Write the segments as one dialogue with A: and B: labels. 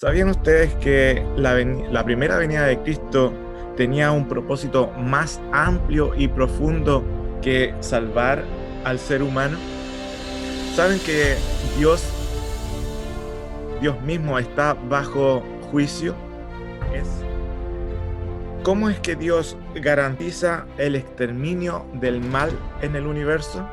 A: ¿Sabían ustedes que la primera venida de Cristo tenía un propósito más amplio y profundo que salvar al ser humano? ¿Saben que Dios mismo está bajo juicio? Es, ¿Cómo es que Dios garantiza el exterminio del mal en el universo?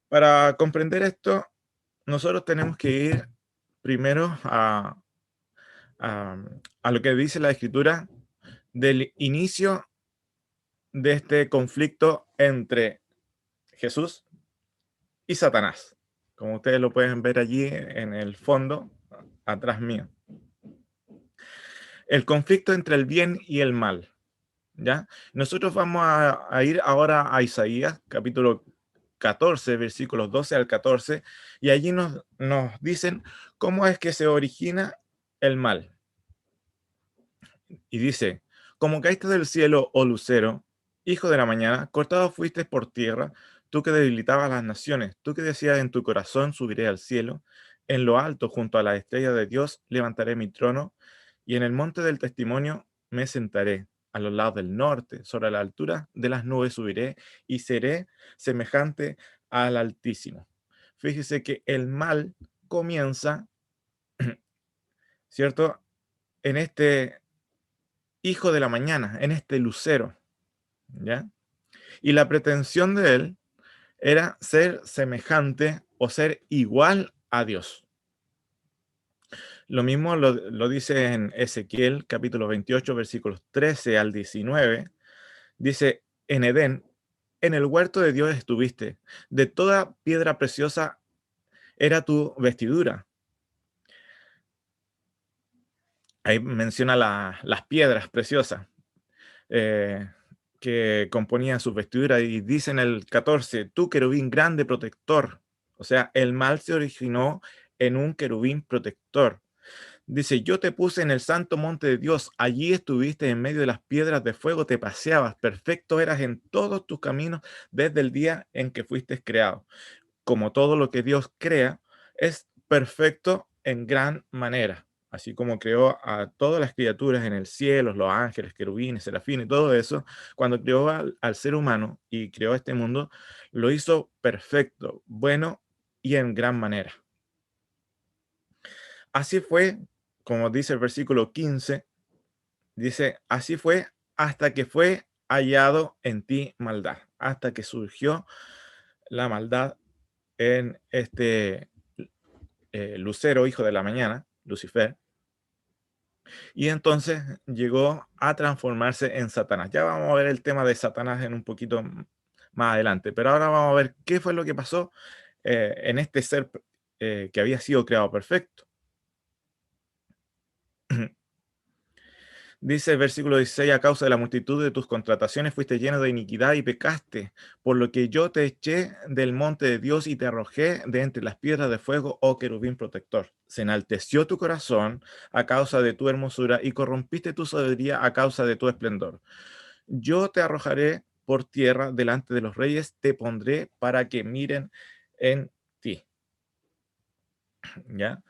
A: Para comprender esto, nosotros tenemos que ir primero a, a lo que dice la Escritura del inicio de este conflicto entre Jesús y Satanás, como ustedes lo pueden ver allí en el fondo, atrás mío. El conflicto entre el bien y el mal, ¿ya? Nosotros vamos a ir ahora a Isaías, capítulo 14, versículos 12 al 14, y allí nos dicen cómo es que se origina el mal. Y dice, como caíste del cielo, oh lucero, hijo de la mañana, cortado fuiste por tierra, tú que debilitabas las naciones, tú que decías en tu corazón, subiré al cielo, en lo alto, junto a la estrella de Dios, levantaré mi trono, y en el monte del testimonio me sentaré, a los lados del norte, sobre la altura de las nubes subiré, y seré semejante al Altísimo. Fíjese que el mal comienza, ¿cierto? En este hijo de la mañana, en este lucero, ¿ya? Y la pretensión de él era ser semejante o ser igual a Dios. Lo mismo lo dice en Ezequiel capítulo 28, versículos 13 al 19. Dice, en Edén, en el huerto de Dios estuviste, de toda piedra preciosa era tu vestidura. Ahí menciona las piedras preciosas. eh, que componían sus vestiduras, y dice en el 14, tú querubín grande protector. O sea, el mal se originó en un querubín protector. Dice, yo te puse en el santo monte de Dios, allí estuviste en medio de las piedras de fuego, te paseabas, perfecto eras en todos tus caminos desde el día en que fuiste creado. Como todo lo que Dios crea, es perfecto en gran manera. Así como creó a todas las criaturas en el cielo, los ángeles, querubines, serafines, y todo eso, cuando creó al ser humano y creó este mundo, lo hizo perfecto, bueno y en gran manera. Así fue, como dice el versículo 15, dice, así fue hasta que fue hallado en ti maldad, hasta que surgió la maldad en este Lucero, hijo de la mañana, Lucifer, y entonces llegó a transformarse en Satanás. Ya vamos a ver el tema de Satanás en un poquito más adelante, pero ahora vamos a ver qué fue lo que pasó en este ser que había sido creado perfecto. Dice el versículo 16, a causa de la multitud de tus contrataciones fuiste lleno de iniquidad y pecaste, por lo que yo te eché del monte de Dios y te arrojé de entre las piedras de fuego, oh querubín protector. Se enalteció tu corazón a causa de tu hermosura y corrompiste tu sabiduría a causa de tu esplendor. Yo te arrojaré por tierra delante de los reyes, te pondré para que miren en ti. ¿Ya?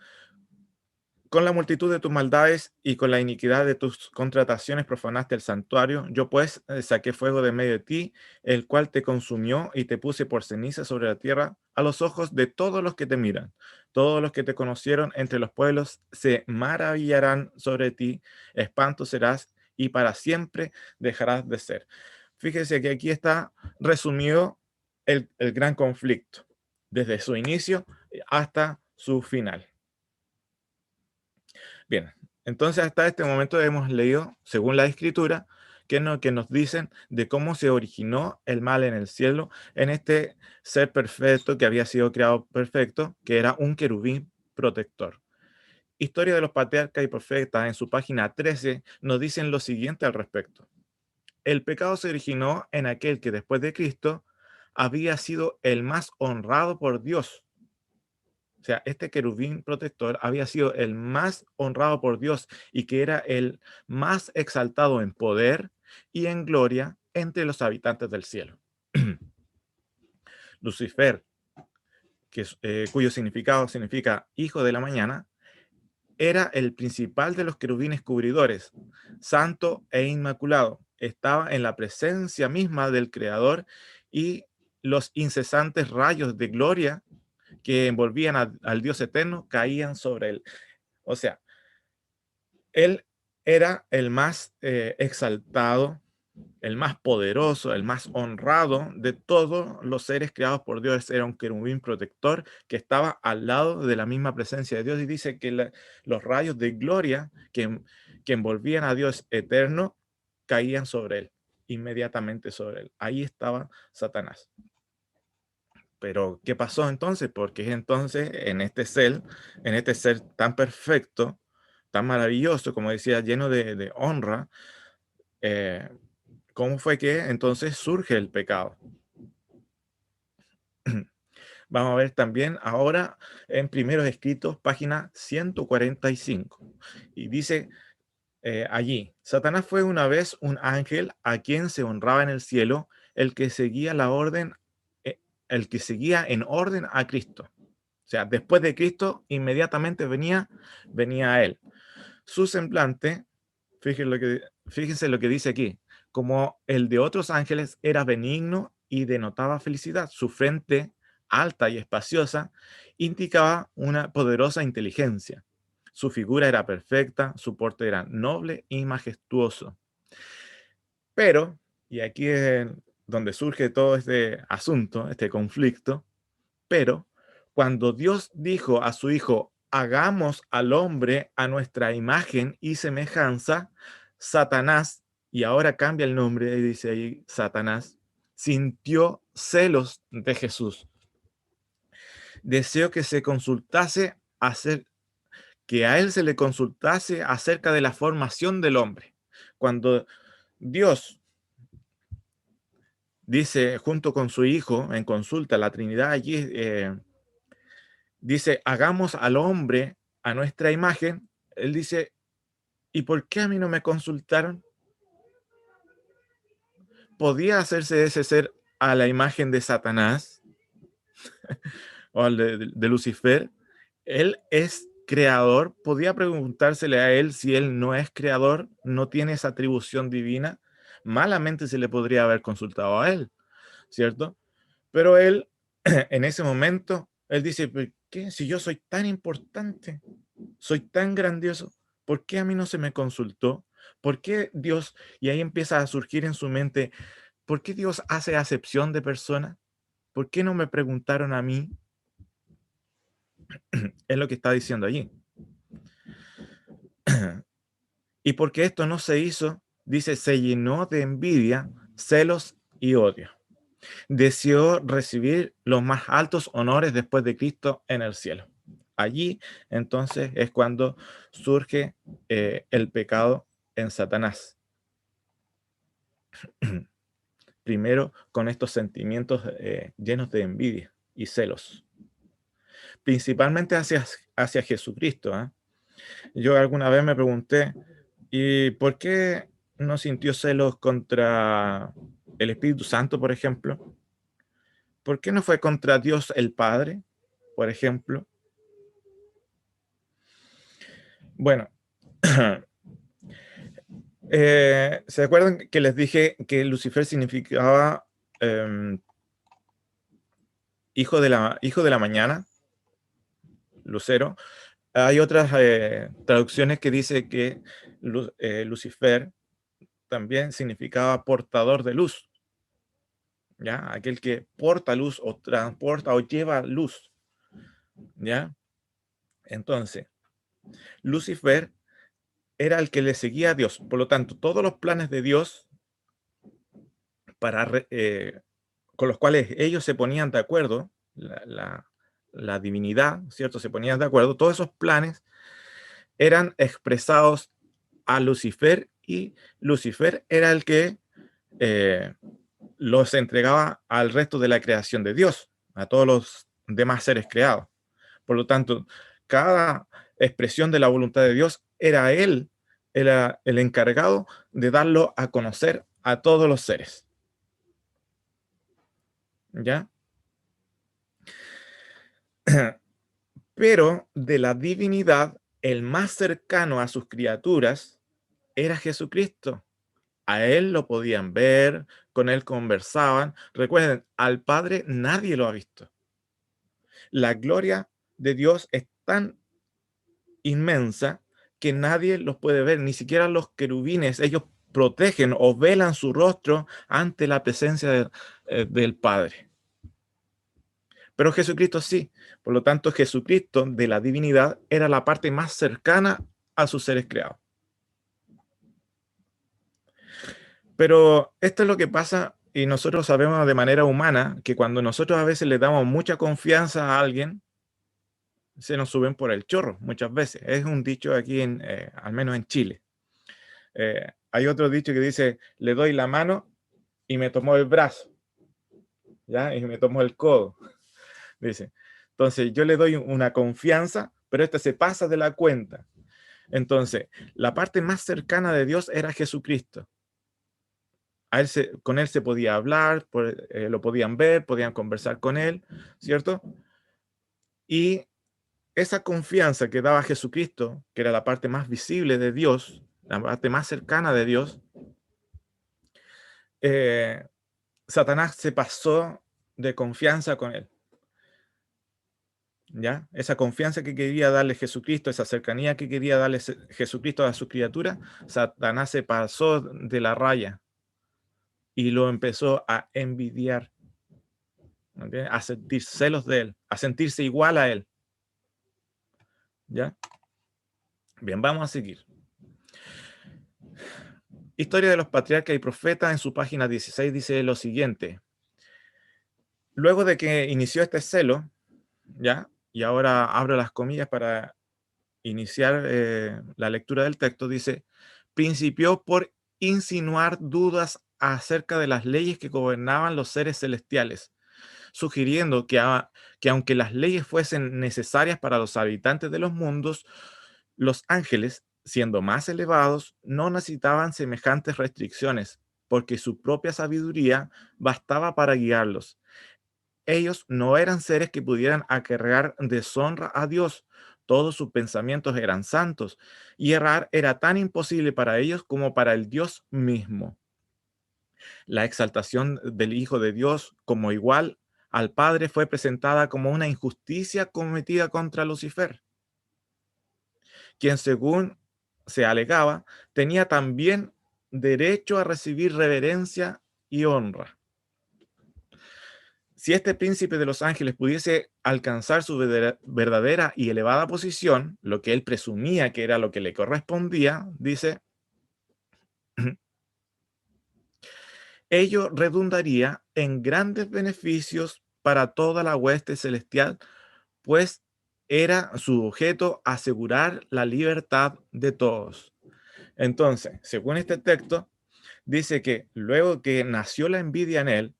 A: Con la multitud de tus maldades y con la iniquidad de tus contrataciones profanaste el santuario. Yo pues saqué fuego de medio de ti, el cual te consumió y te puse por ceniza sobre la tierra a los ojos de todos los que te miran. Todos los que te conocieron entre los pueblos se maravillarán sobre ti. Espanto serás y para siempre dejarás de ser. Fíjese que aquí está resumido el gran conflicto, desde su inicio hasta su final. Bien, Entonces, hasta este momento hemos leído, según la Escritura, que nos dicen de cómo se originó el mal en el cielo, en este ser perfecto que había sido creado perfecto, que era un querubín protector. Historia de los Patriarcas y Profetas, en su página 13, nos dicen lo siguiente al respecto. El pecado se originó en aquel que después de Cristo había sido el más honrado por Dios. O sea, este querubín protector había sido el más honrado por Dios y que era el más exaltado en poder y en gloria entre los habitantes del cielo. Lucifer, cuyo significado significa hijo de la mañana, era el principal de los querubines cubridores, santo e inmaculado. Estaba en la presencia misma del Creador y los incesantes rayos de gloria que envolvían al Dios eterno caían sobre él. O sea, él era el más exaltado, el más poderoso, el más honrado de todos los seres creados por Dios. Era un querubín protector que estaba al lado de la misma presencia de Dios y dice que los rayos de gloria que envolvían a Dios eterno caían sobre él, inmediatamente sobre él. Ahí estaba Satanás. Pero, ¿qué pasó entonces? Porque entonces en este ser tan perfecto, tan maravilloso, como decía, lleno de honra, eh, ¿cómo fue que entonces surge el pecado? Vamos a ver también ahora en Primeros Escritos, página 145. Y dice allí, Satanás fue una vez un ángel a quien se honraba en el cielo, el que seguía la orden, eh, el que seguía en orden a Cristo. O sea, después de Cristo, inmediatamente venía a él. Su semblante, fíjense lo que dice aquí, como el de otros ángeles, era benigno y denotaba felicidad. Su frente, alta y espaciosa, indicaba una poderosa inteligencia. Su figura era perfecta, su porte era noble y majestuoso. Pero, y aquí es donde surge todo este asunto, este conflicto, pero cuando Dios dijo a su Hijo, hagamos al hombre a nuestra imagen y semejanza, Satanás, y ahora cambia el nombre y dice ahí Satanás, sintió celos de Jesús. Deseó que se consultase, que a él se le consultase acerca de la formación del hombre. Cuando Dios dice junto con su Hijo en consulta, la Trinidad allí dice, hagamos al hombre a nuestra imagen, él dice, ¿y por qué a mí no me consultaron? ¿Podía hacerse ese ser a la imagen de Satanás o al de Lucifer? Él es creador. ¿Podía preguntársele a él si él no es creador, no tiene esa atribución divina? Malamente se le podría haber consultado a él, ¿cierto? Pero él, en ese momento, él dice, ¿por qué? Si yo soy tan importante, soy tan grandioso, ¿por qué a mí no se me consultó? ¿Por qué Dios? Y ahí empieza a surgir en su mente, ¿por qué Dios hace acepción de personas? ¿Por qué no me preguntaron a mí? Es lo que está diciendo allí. Y porque esto no se hizo, dice, se llenó de envidia, celos y odio. Deseó recibir los más altos honores después de Cristo en el cielo. Allí entonces es cuando surge el pecado en Satanás. Primero con estos sentimientos llenos de envidia y celos, principalmente hacia Jesucristo. ¿Eh? Yo alguna vez me pregunté, ¿y por qué no sintió celos contra el Espíritu Santo, por ejemplo? ¿Por qué no fue contra Dios el Padre, por ejemplo? Bueno, ¿se acuerdan que les dije que Lucifer significaba em, hijo de la mañana, lucero? Hay otras traducciones que dice que Lucifer también significaba portador de luz, ¿ya? Aquel que porta luz o transporta o lleva luz, ¿ya? Entonces, Lucifer era el que le seguía a Dios. Por lo tanto, todos los planes de Dios para con los cuales ellos se ponían de acuerdo, la divinidad, ¿cierto? Se ponían de acuerdo, todos esos planes eran expresados a Lucifer y Lucifer era el que eh, los entregaba al resto de la creación de Dios, a todos los demás seres creados. Por lo tanto, cada expresión de la voluntad de Dios era él, era el encargado de darlo a conocer a todos los seres. ¿Ya? Pero de la divinidad, el más cercano a sus criaturas era Jesucristo. A él lo podían ver, con él conversaban. Recuerden, al Padre nadie lo ha visto. La gloria de Dios es tan inmensa que nadie los puede ver, ni siquiera los querubines. Ellos protegen o velan su rostro ante la presencia del Padre. Pero Jesucristo sí. Por lo tanto, Jesucristo de la divinidad era la parte más cercana a sus seres creados. Pero esto es lo que pasa y nosotros sabemos de manera humana que cuando nosotros a veces le damos mucha confianza a alguien, se nos suben por el chorro muchas veces. Es un dicho aquí, al menos en Chile. Hay otro dicho que dice, le doy la mano y me tomó el brazo, ¿ya? Y me tomó el codo, dice. Entonces yo le doy una confianza, pero esta se pasa de la cuenta. Entonces, la parte más cercana de Dios era Jesucristo. Con él se podía hablar, lo podían ver, podían conversar con él, ¿cierto? Y esa confianza que daba Jesucristo, que era la parte más visible de Dios, la parte más cercana de Dios, eh, Satanás se pasó de confianza con él. ¿Ya? Esa confianza que quería darle Jesucristo, esa cercanía que quería darle Jesucristo a su criatura, Satanás se pasó de la raya y lo empezó a envidiar, ¿entiendes? A sentir celos de él, a sentirse igual a él. ¿Ya? Bien, vamos a seguir. Historia de los patriarcas y profetas, en su página 16 dice lo siguiente. Luego de que inició este celo, ¿ya? Y ahora abro las comillas para iniciar la lectura del texto, dice, principió por insinuar dudas acerca de las leyes que gobernaban los seres celestiales, sugiriendo que aunque las leyes fuesen necesarias para los habitantes de los mundos, los ángeles, siendo más elevados, no necesitaban semejantes restricciones, porque su propia sabiduría bastaba para guiarlos. Ellos no eran seres que pudieran acarrear deshonra a Dios. Todos sus pensamientos eran santos, y errar era tan imposible para ellos como para el Dios mismo. La exaltación del Hijo de Dios como igual al Padre fue presentada como una injusticia cometida contra Lucifer, quien, según se alegaba, tenía también derecho a recibir reverencia y honra. Si este príncipe de los ángeles pudiese alcanzar su verdadera y elevada posición, lo que él presumía que era lo que le correspondía, dice, ello redundaría en grandes beneficios para toda la hueste celestial, pues era su objeto asegurar la libertad de todos. Entonces, según este texto, dice que luego que nació la envidia en él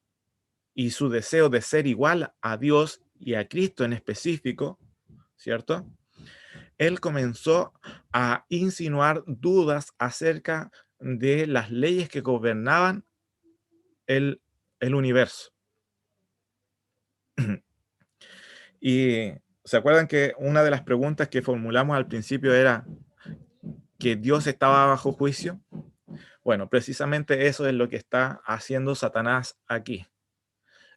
A: y su deseo de ser igual a Dios y a Cristo en específico, ¿cierto? Él comenzó a insinuar dudas acerca de las leyes que gobernaban el, el universo. Y se acuerdan que una de las preguntas que formulamos al principio era que Dios estaba bajo juicio. Bueno, precisamente eso es lo que está haciendo Satanás aquí.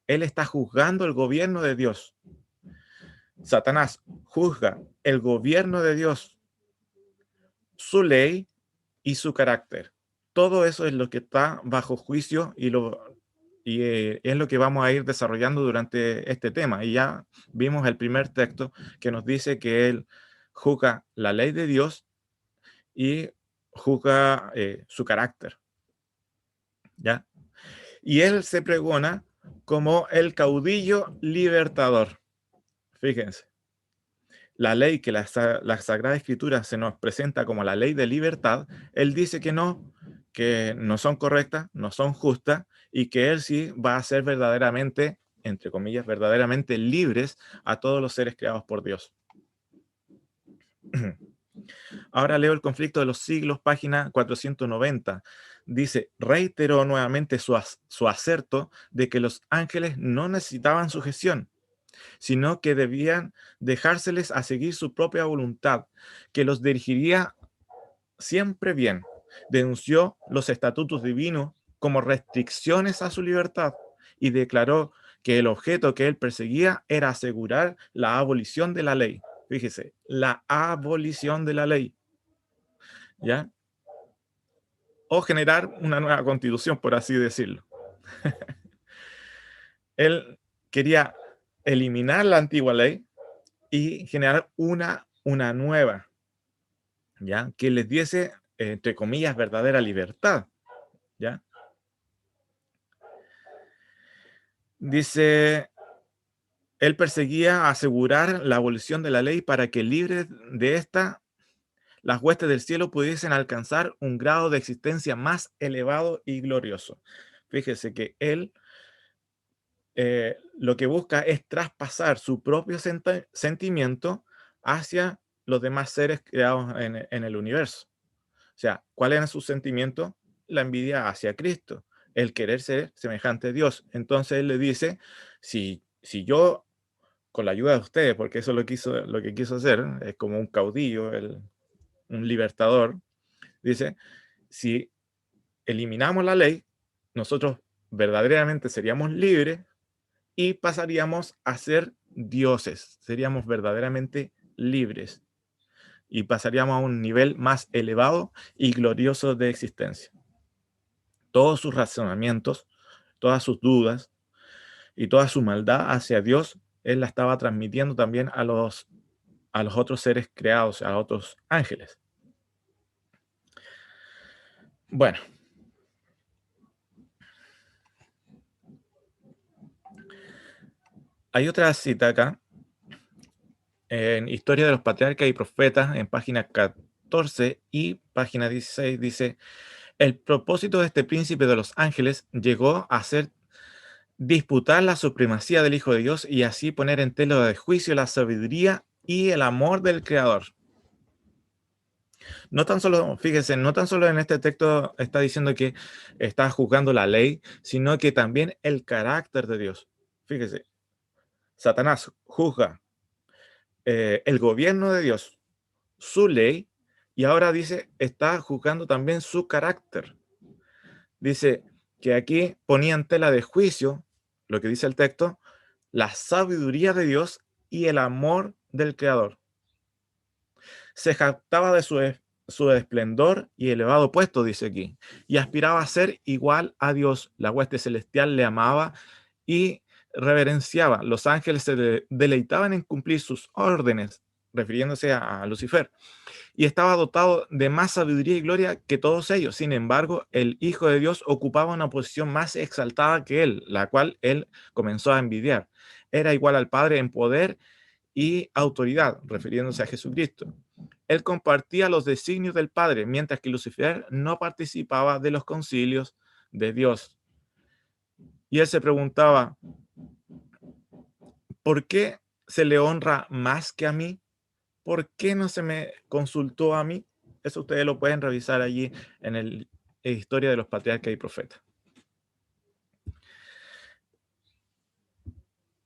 A: Él está juzgando el gobierno de Dios. Satanás juzga el gobierno de Dios, su ley y su carácter. Todo eso es lo que está bajo juicio y es lo que vamos a ir desarrollando durante este tema. Y ya vimos el primer texto que nos dice que él juzga la ley de Dios y juzga su carácter, ¿ya? Y él se pregona como el caudillo libertador. Fíjense, la ley que la Sagrada Escritura se nos presenta como la ley de libertad, él dice que no son correctas, no son justas, y que él sí va a hacer verdaderamente, entre comillas, verdaderamente libres a todos los seres creados por Dios. Ahora leo el conflicto de los siglos, página 490. Dice, reiteró nuevamente su aserto de que los ángeles no necesitaban sujeción, sino que debían dejárseles a seguir su propia voluntad, que los dirigiría siempre bien. Denunció los estatutos divinos como restricciones a su libertad y declaró que el objeto que él perseguía era asegurar la abolición de la ley. Fíjese, la abolición de la ley, ¿ya? O generar una nueva constitución, por así decirlo. Él quería eliminar la antigua ley y generar una nueva, ¿ya? Que les diese, entre comillas, verdadera libertad, ¿ya? Dice, él perseguía asegurar la abolición de la ley para que libres de esta, las huestes del cielo pudiesen alcanzar un grado de existencia más elevado y glorioso. Fíjese que él lo que busca es traspasar su propio sentimiento hacia los demás seres creados en el universo. O sea, ¿cuál era su sentimiento? La envidia hacia Cristo, el querer ser semejante a Dios. Entonces él le dice, si yo, con la ayuda de ustedes, porque eso lo que quiso hacer, es como un caudillo, un libertador, dice, si eliminamos la ley, nosotros verdaderamente seríamos libres y pasaríamos a ser dioses, seríamos verdaderamente libres y pasaríamos a un nivel más elevado y glorioso de existencia. Todos sus razonamientos, todas sus dudas y toda su maldad hacia Dios, él la estaba transmitiendo también a los otros seres creados, a otros ángeles. Bueno, hay otra cita acá, en Historia de los Patriarcas y Profetas, en página 14 y página 16, dice, el propósito de este príncipe de los ángeles llegó a ser disputar la supremacía del Hijo de Dios y así poner en tela de juicio la sabiduría y el amor del Creador. No tan solo, fíjense, no tan solo en este texto está diciendo que está juzgando la ley, sino que también el carácter de Dios. Fíjese, Satanás juzga el gobierno de Dios, su ley, y ahora dice, está juzgando también su carácter. Dice que aquí ponía en tela de juicio, lo que dice el texto, la sabiduría de Dios y el amor del Creador. Se jactaba de su esplendor y elevado puesto, dice aquí, y aspiraba a ser igual a Dios. La hueste celestial le amaba y reverenciaba. Los ángeles se deleitaban en cumplir sus órdenes, refiriéndose a Lucifer, y estaba dotado de más sabiduría y gloria que todos ellos. Sin embargo, el Hijo de Dios ocupaba una posición más exaltada que él, la cual él comenzó a envidiar. Era igual al Padre en poder y autoridad, refiriéndose a Jesucristo. Él compartía los designios del Padre, mientras que Lucifer no participaba de los concilios de Dios. Y él se preguntaba, ¿por qué se le honra más que a mí? ¿Por qué no se me consultó a mí? Eso ustedes lo pueden revisar allí en el Historia de los Patriarcas y Profetas.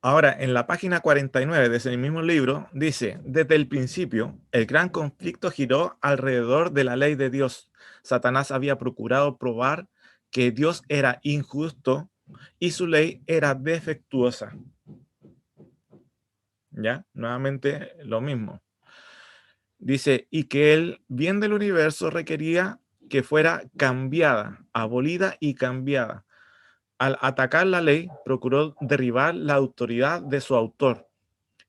A: Ahora, en la página 49 de ese mismo libro, dice, desde el principio, el gran conflicto giró alrededor de la ley de Dios. Satanás había procurado probar que Dios era injusto y su ley era defectuosa. ¿Ya? Nuevamente lo mismo. Dice, y que el bien del universo requería que fuera cambiada, abolida y cambiada. Al atacar la ley, procuró derribar la autoridad de su autor.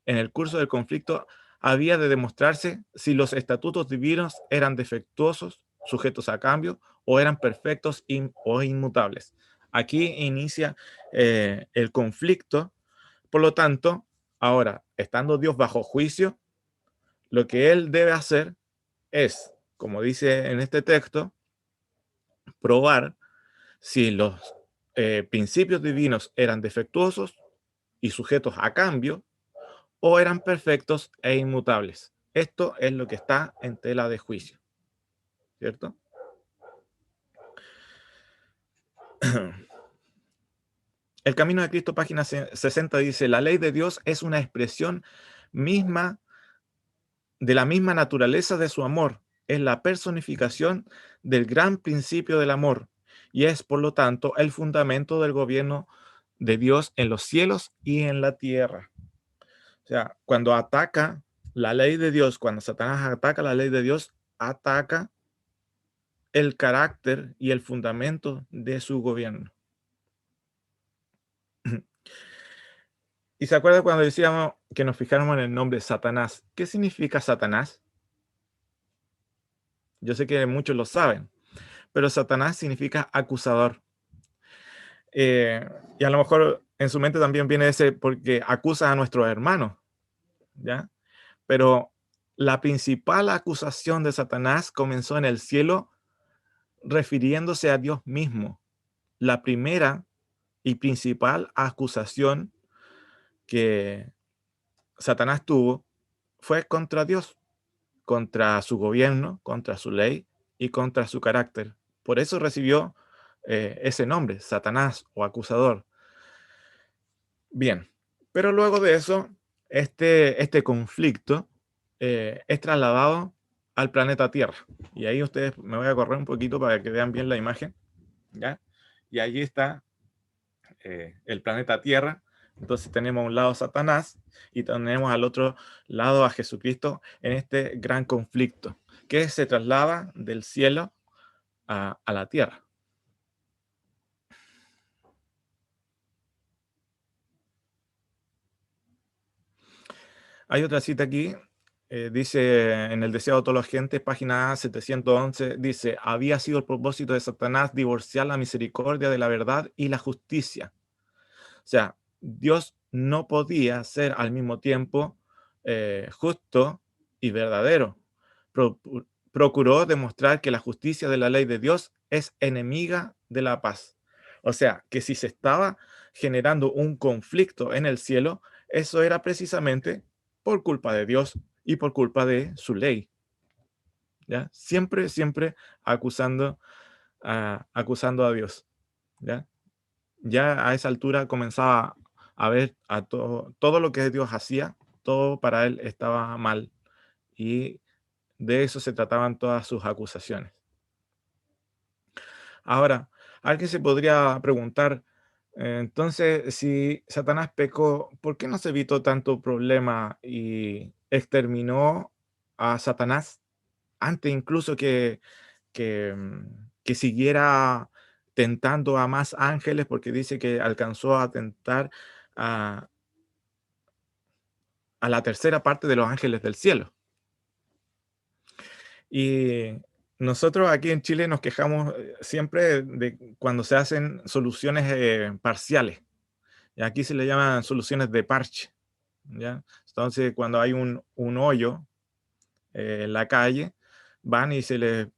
A: En el curso del conflicto había de demostrarse si los estatutos divinos eran defectuosos sujetos a cambio, o eran perfectos o inmutables. Aquí inicia el conflicto. Por lo tanto, ahora, estando Dios bajo juicio, lo que él debe hacer es, como dice en este texto, probar si los principios divinos eran defectuosos y sujetos a cambio, o eran perfectos e inmutables. Esto es lo que está en tela de juicio, ¿cierto? El Camino de Cristo, página 60, dice: la ley de Dios es una expresión misma de la misma naturaleza de su amor. Es la personificación del gran principio del amor y es, por lo tanto, el fundamento del gobierno de Dios en los cielos y en la tierra. O sea, cuando ataca la ley de Dios, cuando Satanás ataca la ley de Dios, ataca el carácter y el fundamento de su gobierno. ¿Y se acuerda cuando decíamos que nos fijáramos en el nombre Satanás? ¿Qué significa Satanás? Yo sé que muchos lo saben, pero Satanás significa acusador. Eh, y a lo mejor en su mente también viene ese porque acusa a nuestros hermanos, ¿ya? Pero la principal acusación de Satanás comenzó en el cielo refiriéndose a Dios mismo. La primera y principal acusación que Satanás tuvo fue contra Dios, contra su gobierno, contra su ley y contra su carácter. Por eso recibió ese nombre, Satanás o acusador. Bien, pero luego de eso, este conflicto es trasladado al planeta Tierra. Y ahí ustedes, me voy a correr un poquito para que vean bien la imagen, ¿ya? Y allí está el planeta Tierra. Entonces tenemos a un lado a Satanás y tenemos al otro lado a Jesucristo en este gran conflicto que se traslada del cielo a la tierra. Hay otra cita aquí, dice en El deseo de toda la gente, página 711, dice: había sido el propósito de Satanás divorciar la misericordia de la verdad y la justicia. O sea, Dios no podía ser al mismo tiempo justo y verdadero. Pro- Procuró demostrar que la justicia de la ley de Dios es enemiga de la paz. O sea, que si se estaba generando un conflicto en el cielo, eso era precisamente por culpa de Dios y por culpa de su ley. ¿Ya? Siempre, siempre acusando a Dios. ¿Ya? Ya a esa altura comenzaba a ver a todo lo que Dios hacía, todo para él estaba mal. Y de eso se trataban todas sus acusaciones. Ahora, alguien se podría preguntar, entonces, si Satanás pecó, ¿por qué no se evitó tanto problema y exterminó a Satanás antes incluso que siguiera tentando a más ángeles? Porque dice que alcanzó a tentar a, a la tercera parte de los ángeles del cielo. Y nosotros aquí en Chile nos quejamos siempre de cuando se hacen soluciones parciales. Y aquí se le llaman soluciones de parche, ¿ya? Entonces, cuando hay un hoyo en la calle, van y se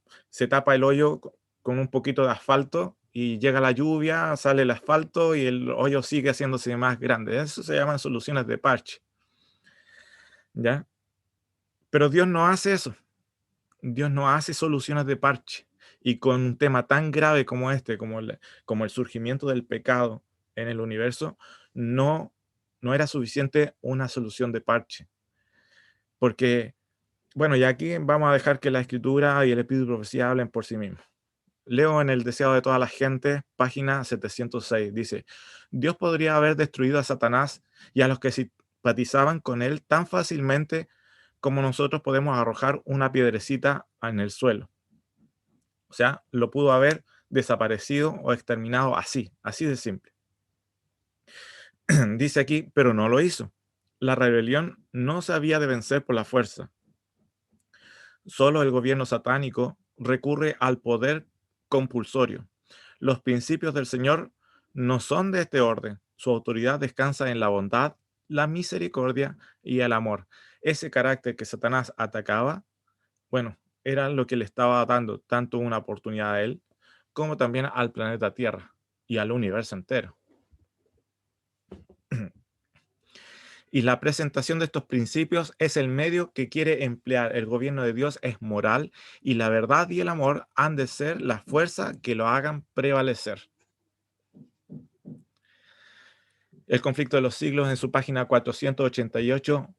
A: tapa el hoyo con un poquito de asfalto y llega la lluvia, sale el asfalto y el hoyo sigue haciéndose más grande. Eso se llaman soluciones de parche, ¿ya? Pero Dios no hace eso. Dios no hace soluciones de parche. Y con un tema tan grave como este, como el surgimiento del pecado en el universo, no, no era suficiente una solución de parche. Porque, bueno, y aquí vamos a dejar que la escritura y el espíritu de profecía hablen por sí mismos. Leo en El deseo de toda la gente, página 706, dice: Dios podría haber destruido a Satanás y a los que simpatizaban con él tan fácilmente como nosotros podemos arrojar una piedrecita en el suelo. O sea, lo pudo haber desaparecido o exterminado así, así de simple. Dice aquí, pero no lo hizo. La rebelión no se había de vencer por la fuerza. Solo el gobierno satánico recurre al poder compulsorio. Los principios del Señor no son de este orden. Su autoridad descansa en la bondad, la misericordia y el amor. Ese carácter que Satanás atacaba, bueno, era lo que le estaba dando tanto una oportunidad a él como también al planeta Tierra y al universo entero. Y la presentación de estos principios es el medio que quiere emplear. El gobierno de Dios es moral y la verdad y el amor han de ser la fuerza que lo hagan prevalecer. El conflicto de los siglos en su página 488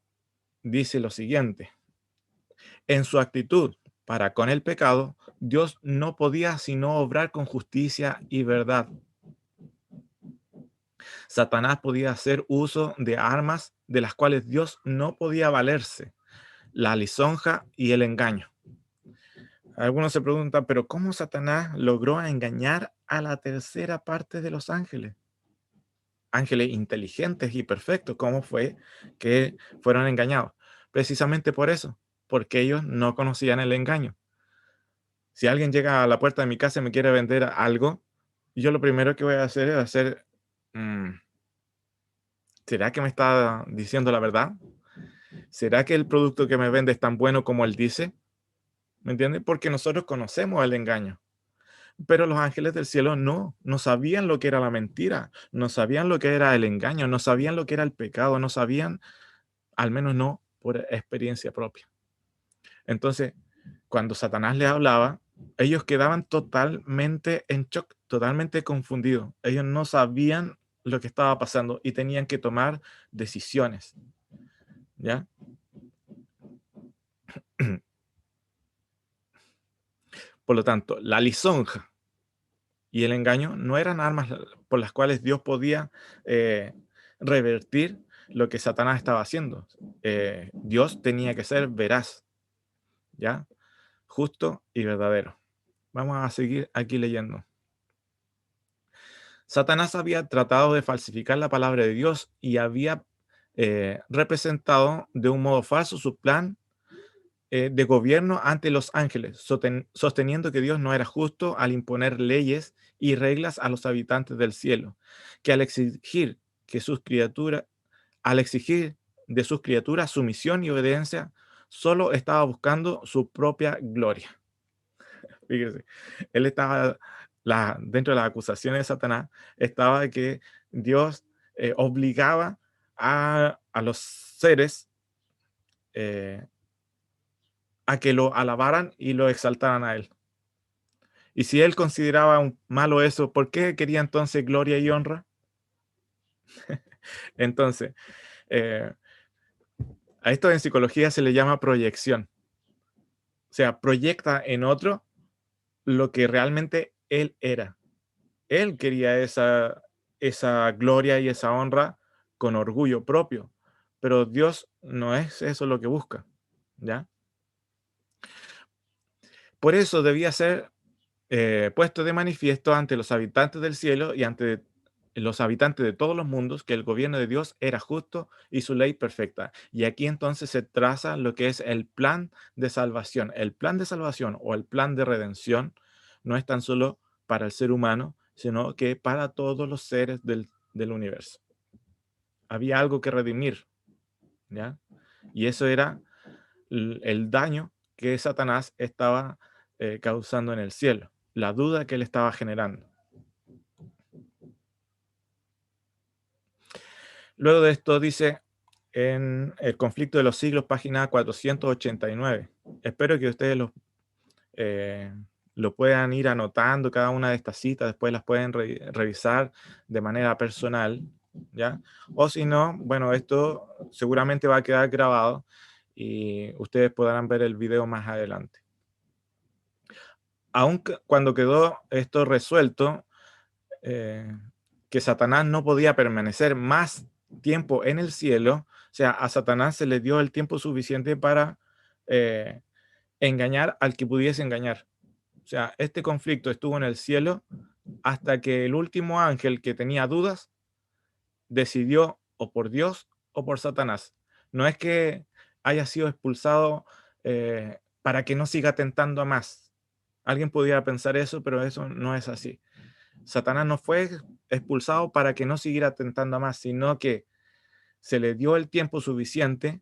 A: dice lo siguiente. En su actitud para con el pecado, Dios no podía sino obrar con justicia y verdad. Satanás podía hacer uso de armas de las cuales Dios no podía valerse, la lisonja y el engaño. Algunos se preguntan, pero ¿cómo Satanás logró engañar a la tercera parte de los ángeles? Ángeles inteligentes y perfectos, ¿cómo fue que fueron engañados? Precisamente por eso, porque ellos no conocían el engaño. Si alguien llega a la puerta de mi casa y me quiere vender algo, yo lo primero que voy a hacer es hacer, "Mm, ¿será que me está diciendo la verdad? ¿Será que el producto que me vende es tan bueno como él dice? ¿Me entiendes? Porque nosotros conocemos el engaño. Pero los ángeles del cielo no sabían lo que era la mentira, no sabían lo que era el engaño, no sabían lo que era el pecado, no sabían, al menos no por experiencia propia. Entonces, cuando Satanás les hablaba, ellos quedaban totalmente en shock, totalmente confundidos. Ellos no sabían lo que estaba pasando y tenían que tomar decisiones, ¿ya? Por lo tanto, la lisonja y el engaño no eran armas por las cuales Dios podía eh, revertir lo que Satanás estaba haciendo. Dios tenía que ser veraz, ¿ya? Justo y verdadero. Vamos a seguir aquí leyendo. Satanás había tratado de falsificar la palabra de Dios y había representado de un modo falso su plan de gobierno ante los ángeles, sosteniendo que Dios no era justo al imponer leyes y reglas a los habitantes del cielo, que al exigir de sus criaturas sumisión y obediencia, solo estaba buscando su propia gloria. Fíjese, él estaba, dentro de las acusaciones de Satanás, estaba de que Dios obligaba a los seres eh, a que lo alabaran y lo exaltaran a él. Y si él consideraba un malo eso, ¿por qué quería entonces gloria y honra? Entonces, eh, a esto en psicología se le llama proyección. O sea, proyecta en otro lo que realmente él era. Él quería esa gloria y esa honra con orgullo propio, pero Dios no es eso lo que busca, ¿ya? Por eso debía ser puesto de manifiesto ante los habitantes del cielo y ante los habitantes de todos los mundos que el gobierno de Dios era justo y su ley perfecta. Y aquí entonces se traza lo que es el plan de salvación. El plan de salvación o el plan de redención no es tan solo para el ser humano, sino que para todos los seres del universo. Había algo que redimir, ¿ya? Y eso era el daño que Satanás estaba causando en el cielo, la duda que él estaba generando. Luego de esto dice en El conflicto de los siglos, página 489. Espero que ustedes eh, lo puedan ir anotando cada una de estas citas, después las pueden revisar de manera personal, ¿ya? O si no, bueno, esto seguramente va a quedar grabado y ustedes podrán ver el video más adelante. Aun cuando quedó esto resuelto, eh, que Satanás no podía permanecer más tiempo en el cielo, o sea, a Satanás se le dio el tiempo suficiente para eh, engañar al que pudiese engañar. O sea, este conflicto estuvo en el cielo hasta que el último ángel que tenía dudas decidió o por Dios o por Satanás. No es que haya sido expulsado para que no siga tentando a más, Alguien podría pensar eso, pero eso no es así. Satanás no fue expulsado para que no siguiera tentando más, sino que se le dio el tiempo suficiente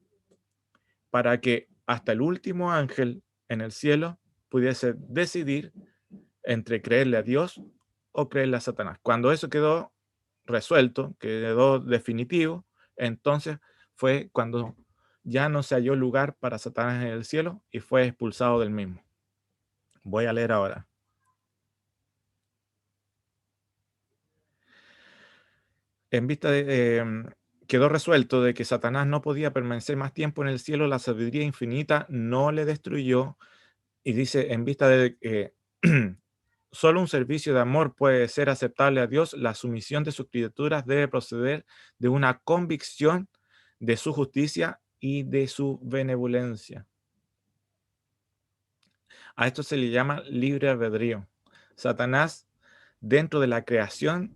A: para que hasta el último ángel en el cielo pudiese decidir entre creerle a Dios o creerle a Satanás. Cuando eso quedó resuelto, quedó definitivo, entonces fue cuando ya no se halló lugar para Satanás en el cielo y fue expulsado del mismo. Voy a leer ahora. En vista de, quedó resuelto de que Satanás no podía permanecer más tiempo en el cielo, la sabiduría infinita no le destruyó. Y dice, en vista de que solo un servicio de amor puede ser aceptable a Dios, la sumisión de sus criaturas debe proceder de una convicción de su justicia y de su benevolencia. A esto se le llama libre albedrío. Satanás, dentro de la creación,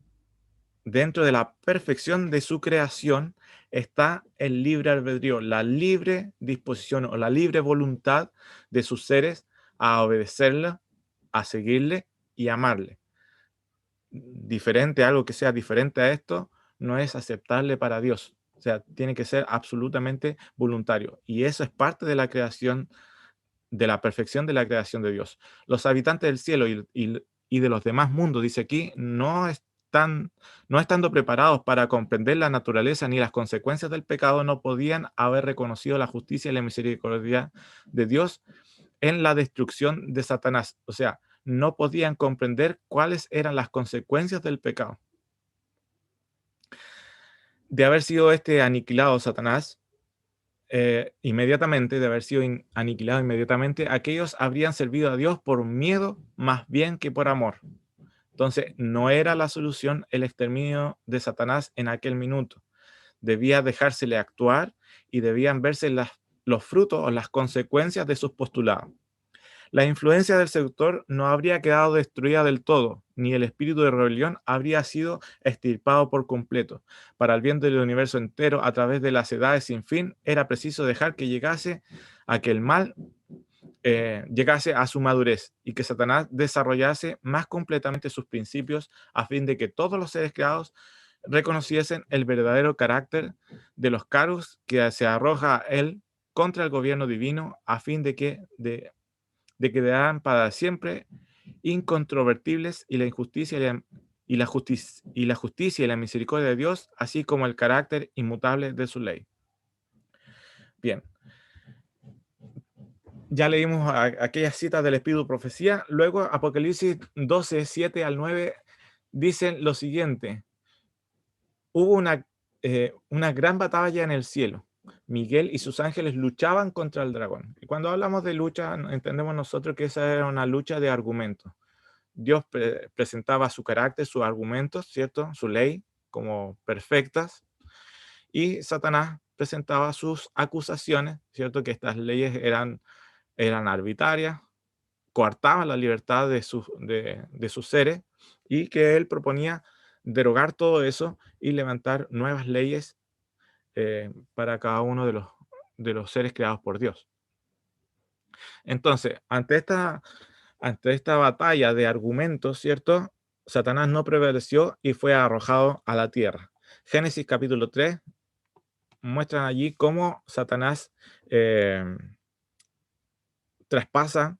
A: dentro de la perfección de su creación, está el libre albedrío, la libre disposición o la libre voluntad de sus seres a obedecerle, a seguirle y amarle. Diferente, algo que sea diferente a esto, no es aceptable para Dios. O sea, tiene que ser absolutamente voluntario. Y eso es parte de la creación, de la perfección de la creación de Dios. Los habitantes del cielo y de los demás mundos, dice aquí, no estando preparados para comprender la naturaleza ni las consecuencias del pecado, no podían haber reconocido la justicia y la misericordia de Dios en la destrucción de Satanás. O sea, no podían comprender cuáles eran las consecuencias del pecado. De haber sido aniquilado Satanás, inmediatamente, de haber sido aniquilado inmediatamente, aquellos habrían servido a Dios por miedo más bien que por amor. Entonces, no era la solución el exterminio de Satanás en aquel minuto. Debía dejársele actuar y debían verse los frutos o las consecuencias de sus postulados. La influencia del seductor no habría quedado destruida del todo, ni el espíritu de rebelión habría sido extirpado por completo. Para el bien del universo entero, a través de las edades sin fin, era preciso dejar que llegase a que el mal llegase a su madurez y que Satanás desarrollase más completamente sus principios a fin de que todos los seres creados reconociesen el verdadero carácter de los cargos que se arroja él contra el gobierno divino a fin de que quedarán para siempre incontrovertibles y la injusticia y la justicia y la misericordia de Dios, así como el carácter inmutable de su ley. Bien, ya leímos aquellas citas del Espíritu Profecía. Luego, Apocalipsis 12, 7 al 9, dicen lo siguiente. Hubo una gran batalla en el cielo. Miguel y sus ángeles luchaban contra el dragón. Y cuando hablamos de lucha, entendemos nosotros que esa era una lucha de argumentos. Dios presentaba su carácter, sus argumentos, ¿cierto? Su ley como perfectas, y Satanás presentaba sus acusaciones, ¿cierto? Que estas leyes eran arbitrarias, coartaban la libertad de sus seres, y que él proponía derogar todo eso y levantar nuevas leyes para cada uno de los seres creados por Dios. Entonces, ante esta batalla de argumentos, ¿cierto? Satanás no prevaleció y fue arrojado a la tierra. Génesis capítulo 3 muestran allí cómo Satanás eh, traspasa,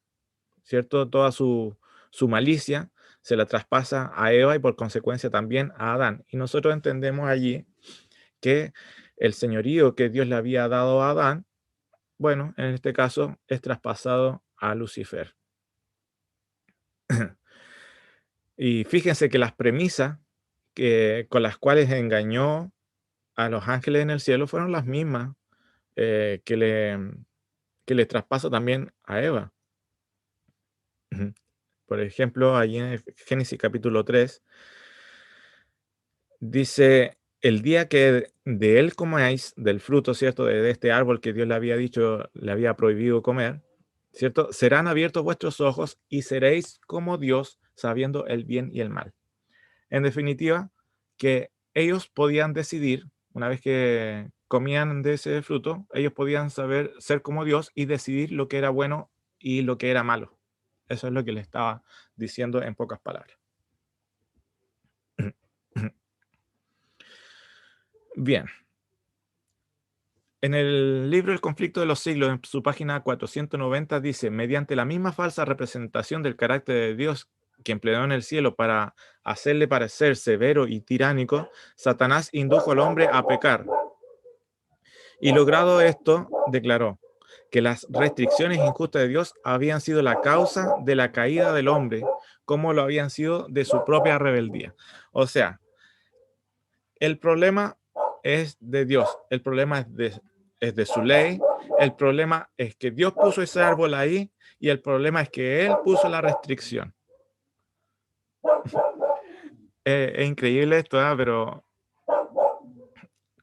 A: ¿cierto? Toda su malicia, se la traspasa a Eva y por consecuencia también a Adán. Y nosotros entendemos allí que el señorío que Dios le había dado a Adán, bueno, en este caso es traspasado a Lucifer. Y fíjense que las premisas con las cuales engañó a los ángeles en el cielo fueron las mismas que le traspasa también a Eva. Ujú. Por ejemplo, allí en el Génesis capítulo 3 dice, el día que de él comáis del fruto, ¿cierto? De este árbol que Dios le había dicho, le había prohibido comer, ¿cierto? Serán abiertos vuestros ojos y seréis como Dios, sabiendo el bien y el mal. En definitiva, que ellos podían decidir, una vez que comían de ese fruto, ellos podían saber ser como Dios y decidir lo que era bueno y lo que era malo. Eso es lo que le estaba diciendo en pocas palabras. Bien. En el libro El conflicto de los siglos, en su página 490, dice, mediante la misma falsa representación del carácter de Dios que empleó en el cielo para hacerle parecer severo y tiránico, Satanás indujo al hombre a pecar. Y logrado esto, declaró que las restricciones injustas de Dios habían sido la causa de la caída del hombre, como lo habían sido de su propia rebeldía. O sea, el problema es de Dios, el problema es de su ley, el problema es que Dios puso ese árbol ahí y el problema es que Él puso la restricción. Es increíble esto, pero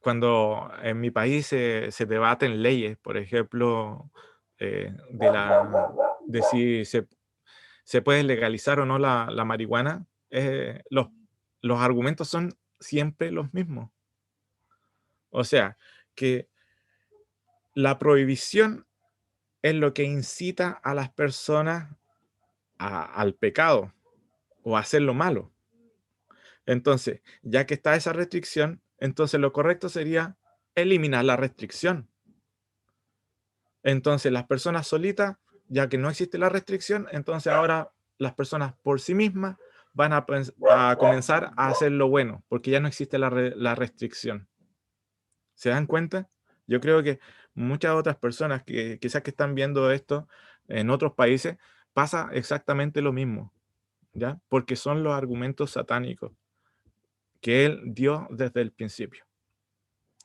A: cuando en mi país se debaten leyes, por ejemplo, de si se puede legalizar o no la marihuana, los argumentos son siempre los mismos. O sea, que la prohibición es lo que incita a las personas al pecado o a hacer lo malo. Entonces, ya que está esa restricción, entonces lo correcto sería eliminar la restricción. Entonces, las personas solitas, ya que no existe la restricción, entonces ahora las personas por sí mismas van a comenzar a hacer lo bueno, porque ya no existe la restricción. ¿Se dan cuenta? Yo creo que muchas otras personas que quizás que están viendo esto en otros países, pasa exactamente lo mismo, ¿ya? Porque son los argumentos satánicos que él dio desde el principio.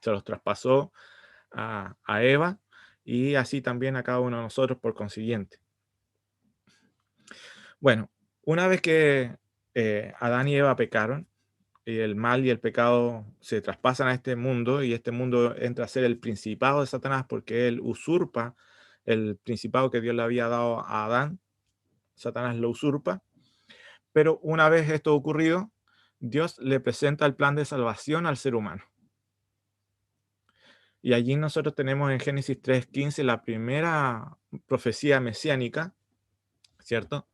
A: Se los traspasó a Eva y así también a cada uno de nosotros por consiguiente. Bueno, una vez que Adán y Eva pecaron, y el mal y el pecado se traspasan a este mundo y este mundo entra a ser el principado de Satanás porque él usurpa el principado que Dios le había dado a Adán. Satanás lo usurpa. Pero una vez esto ocurrido, Dios le presenta el plan de salvación al ser humano. Y allí nosotros tenemos en Génesis 3:15 la primera profecía mesiánica, ¿cierto?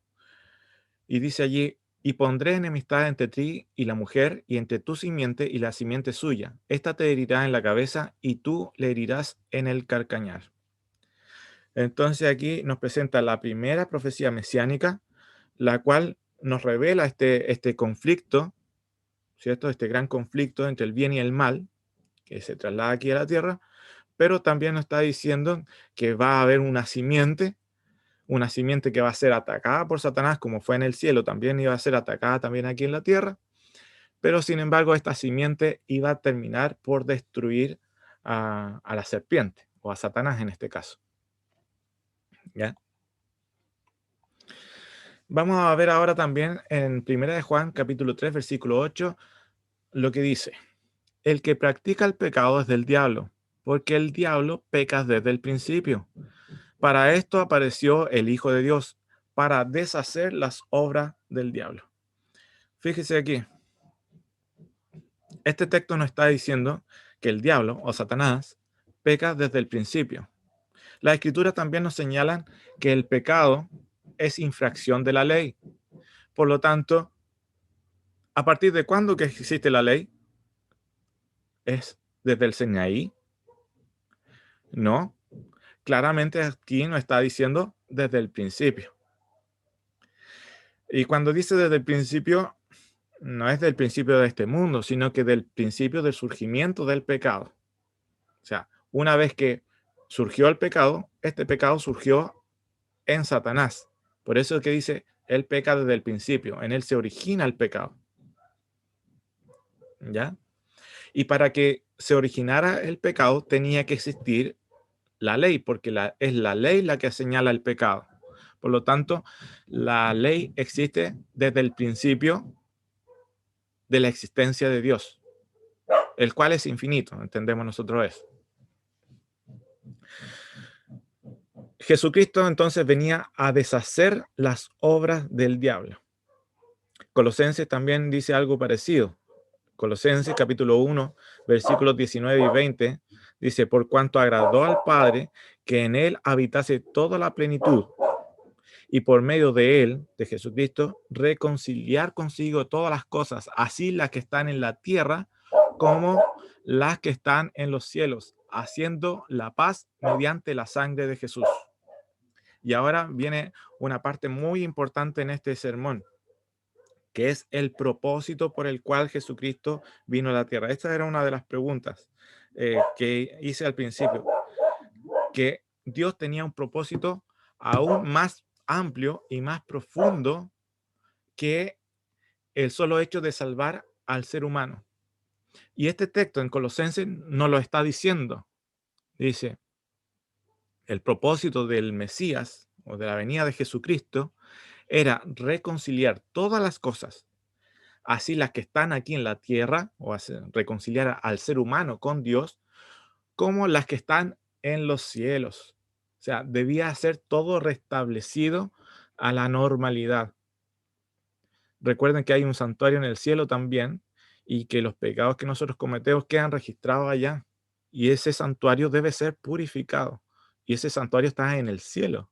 A: Y dice allí, y pondré enemistad entre ti y la mujer, y entre tu simiente y la simiente suya. Esta te herirá en la cabeza, y tú le herirás en el calcañar. Entonces aquí nos presenta la primera profecía mesiánica, la cual nos revela este conflicto, ¿cierto? Este gran conflicto entre el bien y el mal, que se traslada aquí a la tierra, pero también nos está diciendo que va a haber una simiente que va a ser atacada por Satanás, como fue en el cielo, también iba a ser atacada también aquí en la tierra, pero sin embargo esta simiente iba a terminar por destruir a la serpiente, o a Satanás en este caso. ¿Ya? Vamos a ver ahora también en 1 de Juan, capítulo 3, versículo 8, lo que dice, el que practica el pecado es del diablo, porque el diablo peca desde el principio. Para esto apareció el Hijo de Dios, para deshacer las obras del diablo. Fíjese aquí, este texto nos está diciendo que el diablo o Satanás peca desde el principio. Las escrituras también nos señalan que el pecado es infracción de la ley. Por lo tanto, ¿a partir de cuándo que existe la ley? ¿Es desde el Sinaí? No. Claramente aquí nos está diciendo desde el principio. Y cuando dice desde el principio, no es del principio de este mundo, sino que del principio del surgimiento del pecado. O sea, una vez que surgió el pecado, este pecado surgió en Satanás. Por eso es que dice, él peca desde el principio, en él se origina el pecado. ¿Ya? Y para que se originara el pecado tenía que existir la ley, porque es la ley la que señala el pecado. Por lo tanto, la ley existe desde el principio de la existencia de Dios, el cual es infinito, entendemos nosotros eso. Jesucristo entonces venía a deshacer las obras del diablo. Colosenses también dice algo parecido. Colosenses capítulo 1, versículos 19 y 20, dice, por cuanto agradó al Padre que en él habitase toda la plenitud, y por medio de él, de Jesucristo, reconciliar consigo todas las cosas, así las que están en la tierra como las que están en los cielos, haciendo la paz mediante la sangre de Jesús. Y ahora viene una parte muy importante en este sermón, que es el propósito por el cual Jesucristo vino a la tierra. Esta era una de las preguntas que hice al principio, que Dios tenía un propósito aún más amplio y más profundo que el solo hecho de salvar al ser humano. Y este texto en Colosenses nos lo está diciendo. Dice, el propósito del Mesías o de la venida de Jesucristo era reconciliar todas las cosas, así las que están aquí en la tierra, o reconciliar al ser humano con Dios, como las que están en los cielos. O sea, debía ser todo restablecido a la normalidad. Recuerden que hay un santuario en el cielo también y que los pecados que nosotros cometemos quedan registrados allá. Y ese santuario debe ser purificado. Y ese santuario está en el cielo.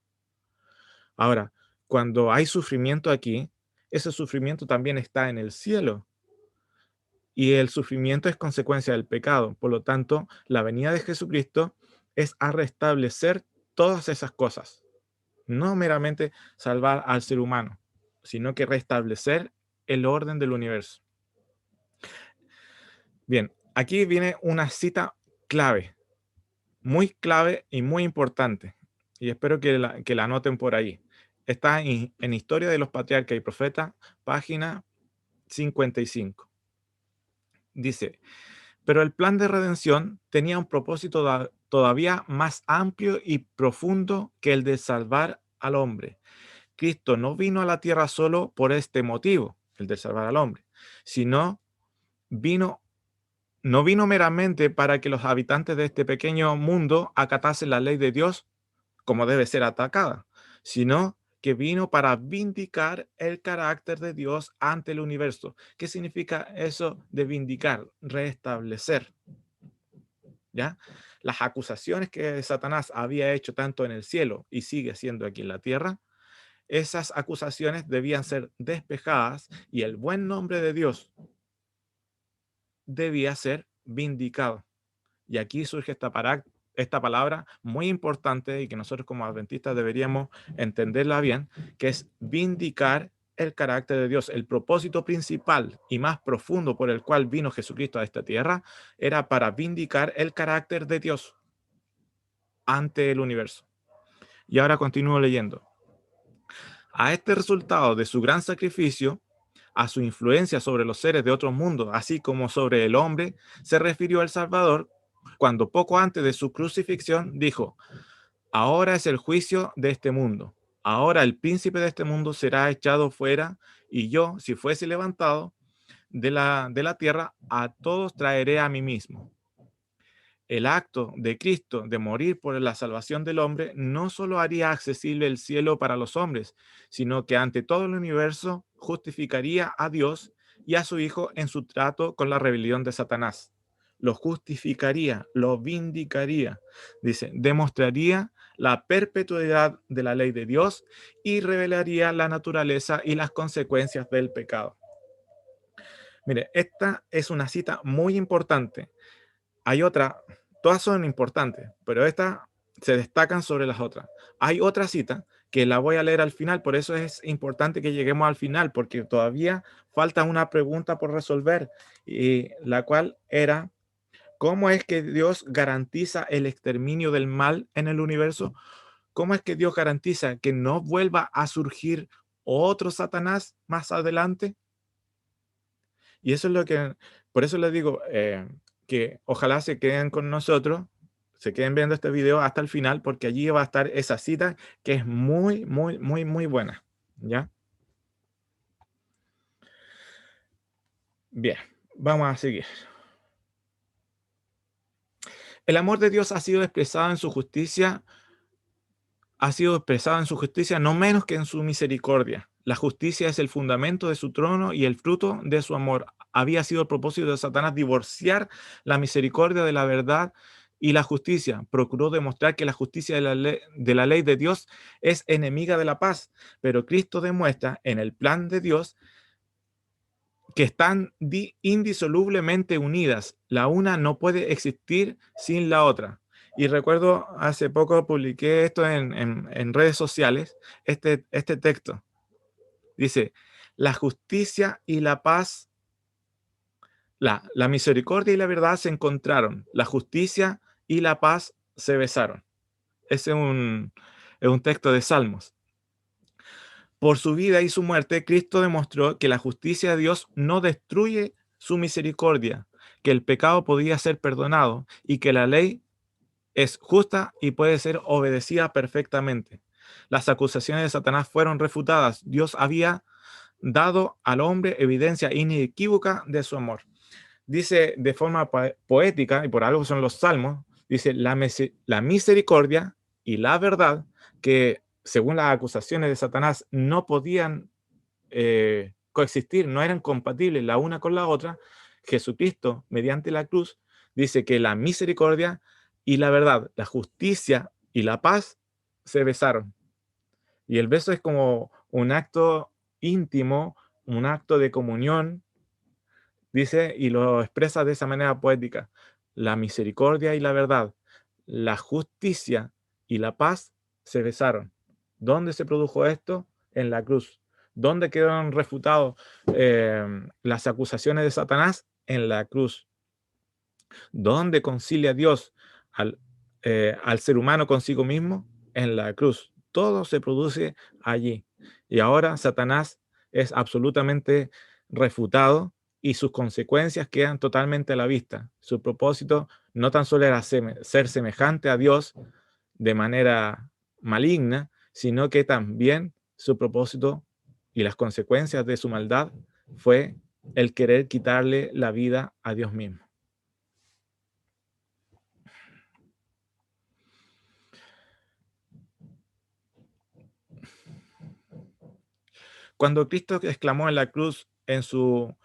A: Ahora, cuando hay sufrimiento aquí, ese sufrimiento también está en el cielo. Y el sufrimiento es consecuencia del pecado. Por lo tanto, la venida de Jesucristo es a restablecer todas esas cosas. No meramente salvar al ser humano, sino que restablecer el orden del universo. Bien, aquí viene una cita clave, muy clave y muy importante. Y espero que la anoten por ahí. Está en Historia de los Patriarcas y Profetas, página 55. Dice, pero el plan de redención tenía un propósito todavía más amplio y profundo que el de salvar al hombre. Cristo no vino a la tierra solo por este motivo, el de salvar al hombre, sino vino, no vino meramente para que los habitantes de este pequeño mundo acatasen la ley de Dios como debe ser atacada, sino que vino para vindicar el carácter de Dios ante el universo. ¿Qué significa eso de vindicar? Restablecer, ¿ya? Las acusaciones que Satanás había hecho tanto en el cielo y sigue haciendo aquí en la tierra, esas acusaciones debían ser despejadas y el buen nombre de Dios debía ser vindicado. Y aquí surge esta palabra muy importante y que nosotros como adventistas deberíamos entenderla bien, que es vindicar el carácter de Dios. El propósito principal y más profundo por el cual vino Jesucristo a esta tierra era para vindicar el carácter de Dios ante el universo. Y ahora continúo leyendo. A este resultado de su gran sacrificio, a su influencia sobre los seres de otros mundos, así como sobre el hombre, se refirió el Salvador cuando poco antes de su crucifixión dijo, ahora es el juicio de este mundo, ahora el príncipe de este mundo será echado fuera y yo, si fuese levantado de la tierra, a todos traeré a mí mismo. El acto de Cristo de morir por la salvación del hombre no solo haría accesible el cielo para los hombres, sino que ante todo el universo justificaría a Dios y a su Hijo en su trato con la rebelión de Satanás. Lo justificaría, lo vindicaría, dice, demostraría la perpetuidad de la ley de Dios y revelaría la naturaleza y las consecuencias del pecado. Mire, esta es una cita muy importante. Hay otra, todas son importantes, pero estas se destacan sobre las otras. Hay otra cita que la voy a leer al final, por eso es importante que lleguemos al final, porque todavía falta una pregunta por resolver, y la cual era, ¿cómo es que Dios garantiza el exterminio del mal en el universo? ¿Cómo es que Dios garantiza que no vuelva a surgir otro Satanás más adelante? Y eso es lo que, por eso les digo que ojalá se queden con nosotros, se queden viendo este video hasta el final, porque allí va a estar esa cita que es muy, muy, muy, muy buena. ¿Ya? Bien, vamos a seguir. El amor de Dios ha sido expresado en su justicia, no menos que en su misericordia. La justicia es el fundamento de su trono y el fruto de su amor. Había sido el propósito de Satanás divorciar la misericordia de la verdad y la justicia. Procuró demostrar que la justicia de la ley de Dios es enemiga de la paz, pero Cristo demuestra en el plan de Dios que están indisolublemente unidas. La una no puede existir sin la otra. Y recuerdo, hace poco publiqué esto en redes sociales, este texto. Dice, la justicia y la paz, la misericordia y la verdad se encontraron. La justicia y la paz se besaron. Ese es un texto de Salmos. Por su vida y su muerte, Cristo demostró que la justicia de Dios no destruye su misericordia, que el pecado podía ser perdonado y que la ley es justa y puede ser obedecida perfectamente. Las acusaciones de Satanás fueron refutadas. Dios había dado al hombre evidencia inequívoca de su amor. Dice de forma poética, y por algo son los salmos, dice la misericordia y la verdad, que según las acusaciones de Satanás no podían coexistir, no eran compatibles la una con la otra. Jesucristo, mediante la cruz, dice que la misericordia y la verdad, la justicia y la paz se besaron. Y el beso es como un acto íntimo, un acto de comunión, dice, y lo expresa de esa manera poética. La misericordia y la verdad, la justicia y la paz se besaron. ¿Dónde se produjo esto? En la cruz. ¿Dónde quedaron refutados las acusaciones de Satanás? En la cruz. ¿Dónde concilia Dios al ser humano consigo mismo? En la cruz. Todo se produce allí. Y ahora Satanás es absolutamente refutado y sus consecuencias quedan totalmente a la vista. Su propósito no tan solo era ser semejante a Dios de manera maligna, sino que también su propósito y las consecuencias de su maldad fue el querer quitarle la vida a Dios mismo. Cuando Cristo exclamó en la cruz en su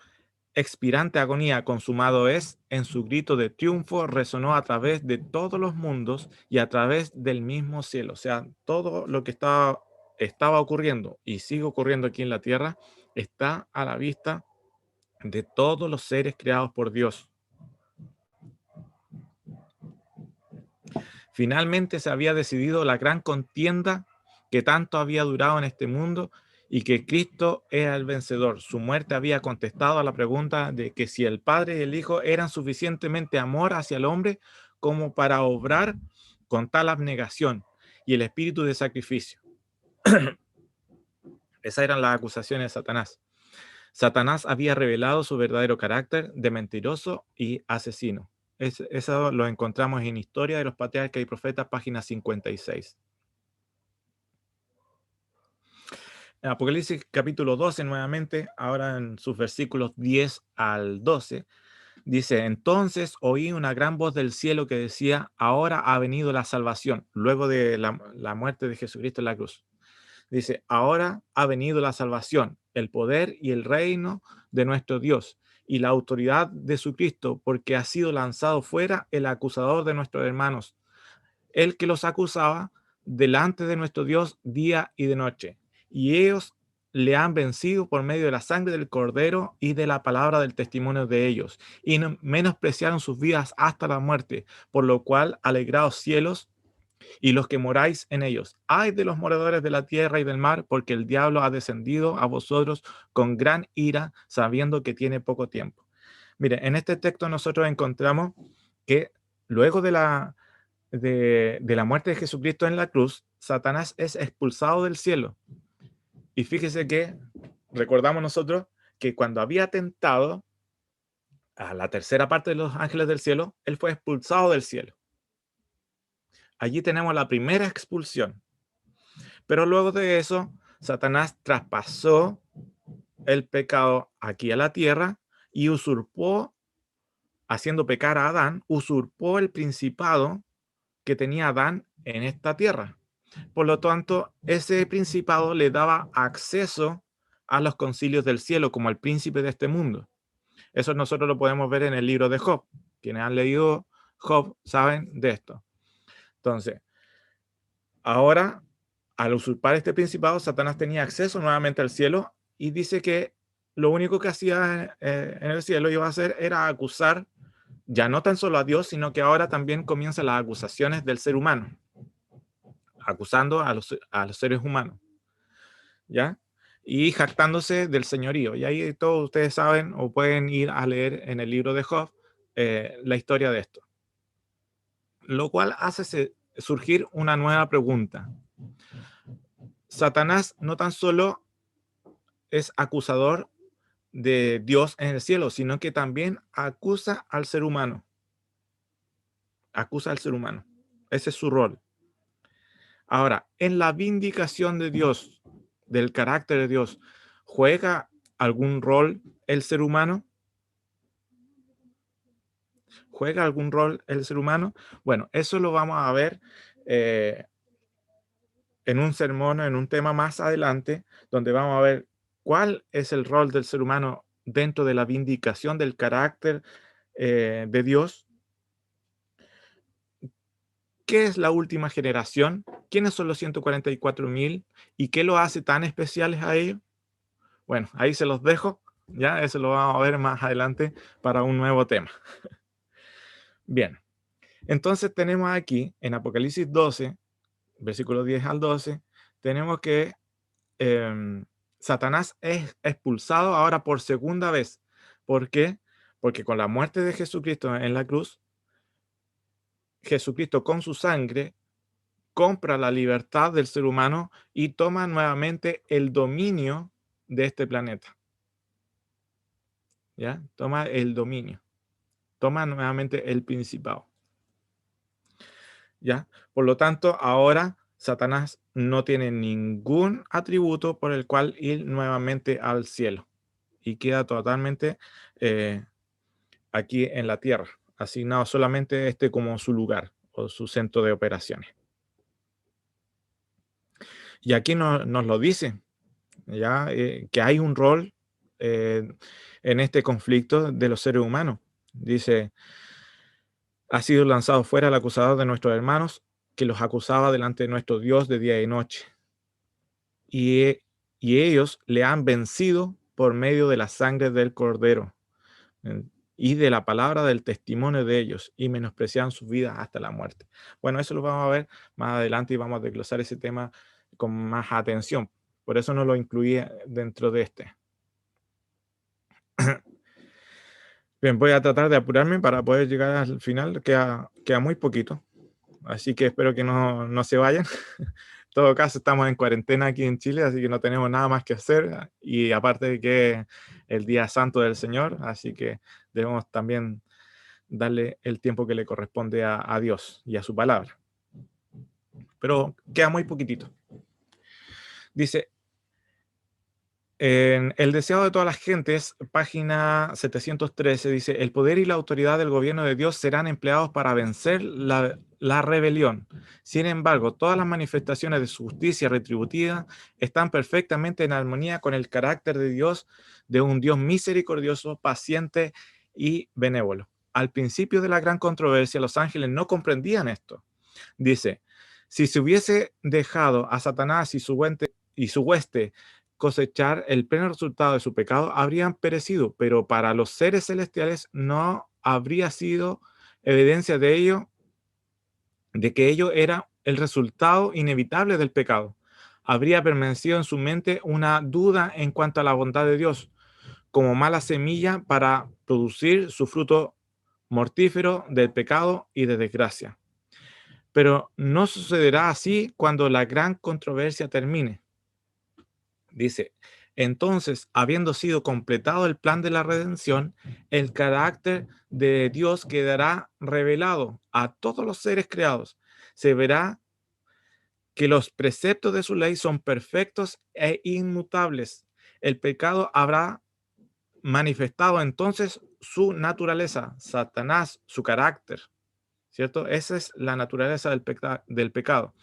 A: expirante agonía, consumado es, en su grito de triunfo resonó a través de todos los mundos y a través del mismo cielo. O sea, todo lo que estaba ocurriendo y sigue ocurriendo aquí en la tierra está a la vista de todos los seres creados por Dios. Finalmente se había decidido la gran contienda que tanto había durado en este mundo y que Cristo era el vencedor. Su muerte había contestado a la pregunta de que si el Padre y el Hijo eran suficientemente amor hacia el hombre como para obrar con tal abnegación y el espíritu de sacrificio. Esas eran las acusaciones de Satanás. Satanás había revelado su verdadero carácter de mentiroso y asesino. Eso lo encontramos en Historia de los Patriarcas y Profetas, página 56. En Apocalipsis capítulo 12, nuevamente, ahora en sus versículos 10 al 12, dice, entonces oí una gran voz del cielo que decía, ahora ha venido la salvación, luego de la muerte de Jesucristo en la cruz. Dice, ahora ha venido la salvación, el poder y el reino de nuestro Dios y la autoridad de su Cristo, porque ha sido lanzado fuera el acusador de nuestros hermanos, el que los acusaba delante de nuestro Dios día y de noche. Y ellos le han vencido por medio de la sangre del Cordero y de la palabra del testimonio de ellos, y no menospreciaron sus vidas hasta la muerte, por lo cual, alegraos cielos y los que moráis en ellos. Ay de los moradores de la tierra y del mar, porque el diablo ha descendido a vosotros con gran ira, sabiendo que tiene poco tiempo. Mire, en este texto nosotros encontramos que luego de la muerte de Jesucristo en la cruz, Satanás es expulsado del cielo. Y fíjese que recordamos nosotros que cuando había tentado a la tercera parte de los ángeles del cielo, él fue expulsado del cielo. Allí tenemos la primera expulsión. Pero luego de eso, Satanás traspasó el pecado aquí a la tierra y usurpó, haciendo pecar a Adán, usurpó el principado que tenía Adán en esta tierra. Por lo tanto, ese principado le daba acceso a los concilios del cielo como al príncipe de este mundo. Eso nosotros lo podemos ver en el libro de Job. Quienes han leído Job saben de esto. Entonces, ahora, al usurpar este principado, Satanás tenía acceso nuevamente al cielo y dice que lo único que hacía en el cielo iba a hacer era acusar ya no tan solo a Dios, sino que ahora también comienzan las acusaciones del ser humano, acusando a los seres humanos, ¿ya? Y jactándose del señorío. Y ahí todos ustedes saben o pueden ir a leer en el libro de Job la historia de esto. Lo cual hace surgir una nueva pregunta. Satanás no tan solo es acusador de Dios en el cielo, sino que también acusa al ser humano. Acusa al ser humano. Ese es su rol. Ahora, en la vindicación de Dios, del carácter de Dios, ¿juega algún rol el ser humano? ¿Juega algún rol el ser humano? Bueno, eso lo vamos a ver eh, en un sermón, en un tema más adelante, donde vamos a ver cuál es el rol del ser humano dentro de la vindicación del carácter de Dios. ¿Qué es la última generación? ¿Quiénes son los 144.000? ¿Y qué lo hace tan especiales a ellos? Bueno, ahí se los dejo. Ya, eso lo vamos a ver más adelante para un nuevo tema. Bien, entonces tenemos aquí en Apocalipsis 12, versículos 10 al 12, tenemos que Satanás es expulsado ahora por segunda vez. ¿Por qué? Porque con la muerte de Jesucristo en la cruz, Jesucristo con su sangre compra la libertad del ser humano y toma nuevamente el dominio de este planeta. ¿Ya? Toma el dominio. Toma nuevamente el principado. ¿Ya? Por lo tanto, ahora Satanás no tiene ningún atributo por el cual ir nuevamente al cielo y queda totalmente aquí en la tierra, asignado solamente este como su lugar o su centro de operaciones. Y aquí nos lo dice, ya que hay un rol eh, en este conflicto de los seres humanos. Dice, ha sido lanzado fuera el acusador de nuestros hermanos, que los acusaba delante de nuestro Dios de día y noche. Y ellos le han vencido por medio de la sangre del Cordero y de la palabra del testimonio de ellos, y menospreciaron su vida hasta la muerte. Bueno, eso lo vamos a ver más adelante y vamos a desglosar ese tema con más atención. Por eso no lo incluí dentro de este. Bien, voy a tratar de apurarme para poder llegar al final. Queda muy poquito. Así que espero que no se vayan. En todo caso, estamos en cuarentena aquí en Chile, así que no tenemos nada más que hacer. Y aparte de que el día santo del Señor, así que debemos también darle el tiempo que le corresponde a Dios y a su palabra. Pero queda muy poquitito. Dice, en El deseado de todas las gentes, página 713, dice, el poder y la autoridad del gobierno de Dios serán empleados para vencer la rebelión. Sin embargo, todas las manifestaciones de su justicia retributiva están perfectamente en armonía con el carácter de Dios, de un Dios misericordioso, paciente y benévolo. Al principio de la gran controversia, los ángeles no comprendían esto. Dice, si se hubiese dejado a Satanás y su hueste cosechar el pleno resultado de su pecado, habrían perecido, pero para los seres celestiales no habría sido evidencia de ello, de que ello era el resultado inevitable del pecado. Habría permanecido en su mente una duda en cuanto a la bondad de Dios, como mala semilla para producir su fruto mortífero del pecado y de desgracia. Pero no sucederá así cuando la gran controversia termine. Dice, entonces, habiendo sido completado el plan de la redención, el carácter de Dios quedará revelado a todos los seres creados. Se verá que los preceptos de su ley son perfectos e inmutables. El pecado habrá manifestado entonces su naturaleza, Satanás, su carácter, ¿cierto? Esa es la naturaleza del pecado.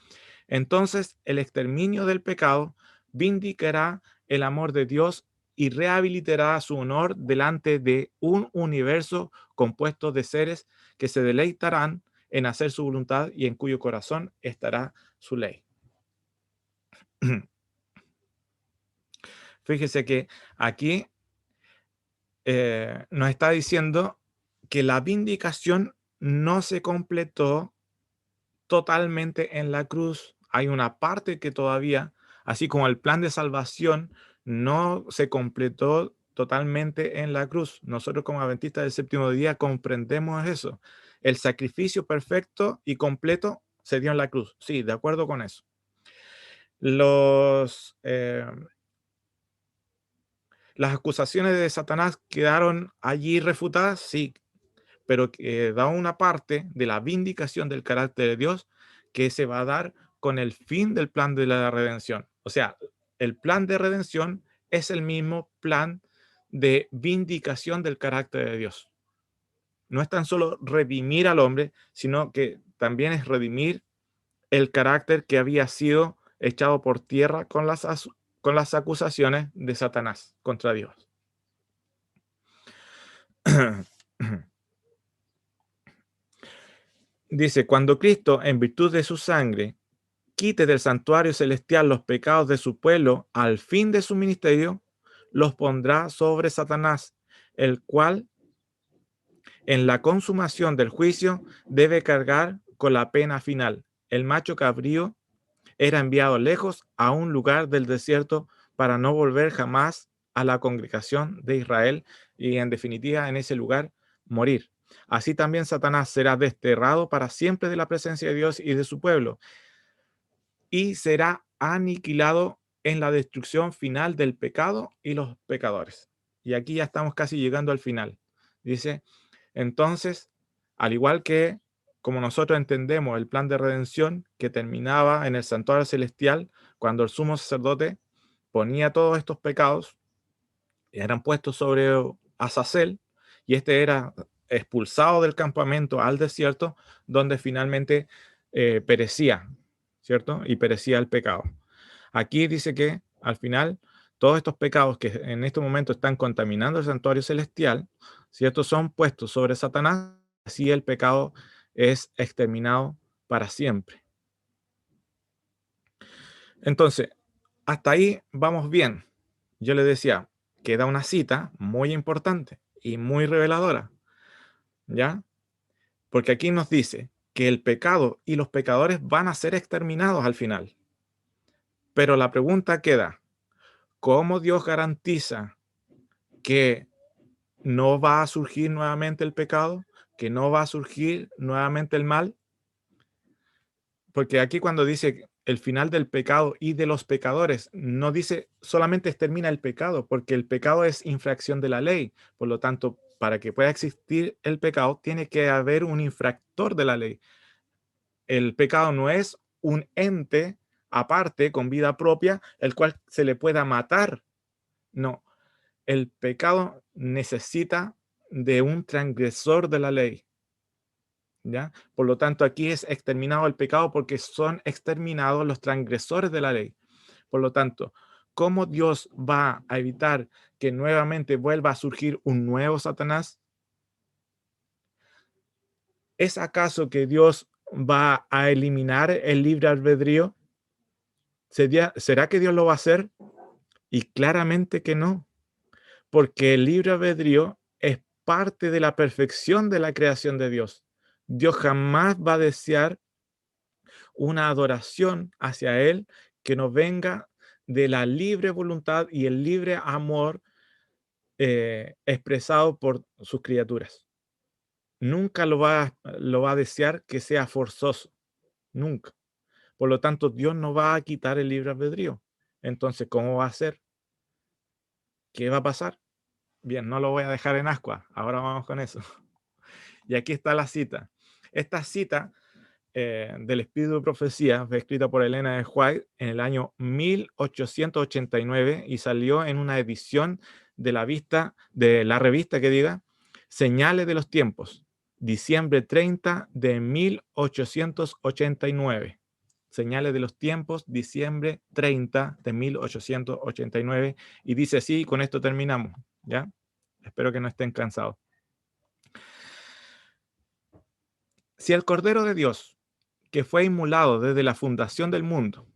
A: Entonces, el exterminio del pecado vindicará el amor de Dios y rehabilitará su honor delante de un universo compuesto de seres que se deleitarán en hacer su voluntad y en cuyo corazón estará su ley. Fíjese que aquí nos está diciendo que la vindicación no se completó totalmente en la cruz. Hay una parte que todavía, así como el plan de salvación, no se completó totalmente en la cruz. Nosotros como adventistas del séptimo día comprendemos eso. El sacrificio perfecto y completo se dio en la cruz. Sí, de acuerdo con eso. Los, las acusaciones de Satanás quedaron allí refutadas, sí, pero da una parte de la vindicación del carácter de Dios que se va a dar con el fin del plan de la redención. O sea, el plan de redención es el mismo plan de vindicación del carácter de Dios. No es tan solo redimir al hombre, sino que también es redimir el carácter que había sido echado por tierra con las acusaciones de Satanás contra Dios. Dice, cuando Cristo, en virtud de su sangre, quite del santuario celestial los pecados de su pueblo al fin de su ministerio, los pondrá sobre Satanás, el cual en la consumación del juicio debe cargar con la pena final. El macho cabrío era enviado lejos a un lugar del desierto para no volver jamás a la congregación de Israel y en definitiva en ese lugar morir. Así también Satanás será desterrado para siempre de la presencia de Dios y de su pueblo y será aniquilado en la destrucción final del pecado y los pecadores. Y aquí ya estamos casi llegando al final. Dice, entonces, al igual que como nosotros entendemos el plan de redención que terminaba en el santuario celestial, cuando el sumo sacerdote ponía todos estos pecados, eran puestos sobre Azazel, y este era expulsado del campamento al desierto, donde finalmente perecía, ¿cierto? Y perecía el pecado. Aquí dice que al final todos estos pecados que en este momento están contaminando el santuario celestial, ¿cierto? Son puestos sobre Satanás, así el pecado es exterminado para siempre. Entonces, hasta ahí vamos bien. Yo le decía, queda una cita muy importante y muy reveladora, ¿ya? Porque aquí nos dice que el pecado y los pecadores van a ser exterminados al final. Pero la pregunta queda, ¿cómo Dios garantiza que no va a surgir nuevamente el pecado, que no va a surgir nuevamente el mal? Porque aquí cuando dice el final del pecado y de los pecadores, no dice solamente extermina el pecado, porque el pecado es infracción de la ley. Por lo tanto, para que pueda existir el pecado, tiene que haber un infractor de la ley. El pecado no es un ente aparte, con vida propia, el cual se le pueda matar. No, el pecado necesita de un transgresor de la ley. ¿Ya? Por lo tanto, aquí es exterminado el pecado porque son exterminados los transgresores de la ley. Por lo tanto, ¿cómo Dios va a evitar que nuevamente vuelva a surgir un nuevo Satanás? ¿Es acaso que Dios va a eliminar el libre albedrío? ¿Será que Dios lo va a hacer? Y claramente que no, porque el libre albedrío es parte de la perfección de la creación de Dios. Dios jamás va a desear una adoración hacia Él que nos venga de la libre voluntad y el libre amor expresado por sus criaturas. Nunca lo va a desear que sea forzoso, nunca. Por lo tanto, Dios no va a quitar el libre albedrío. Entonces, ¿cómo va a ser? ¿Qué va a pasar? Bien, no lo voy a dejar en ascua. Ahora vamos con eso. Y aquí está la cita. Esta cita del Espíritu de Profecía fue escrita por Elena de White en el año 1889 y salió en una edición de la revista que diga Señales de los Tiempos, diciembre 30 de 1889. Señales de los tiempos, diciembre 30 de 1889. Y dice así, con esto terminamos, ¿ya? Espero que no estén cansados. Si el Cordero de Dios, que fue inmolado desde la fundación del mundo,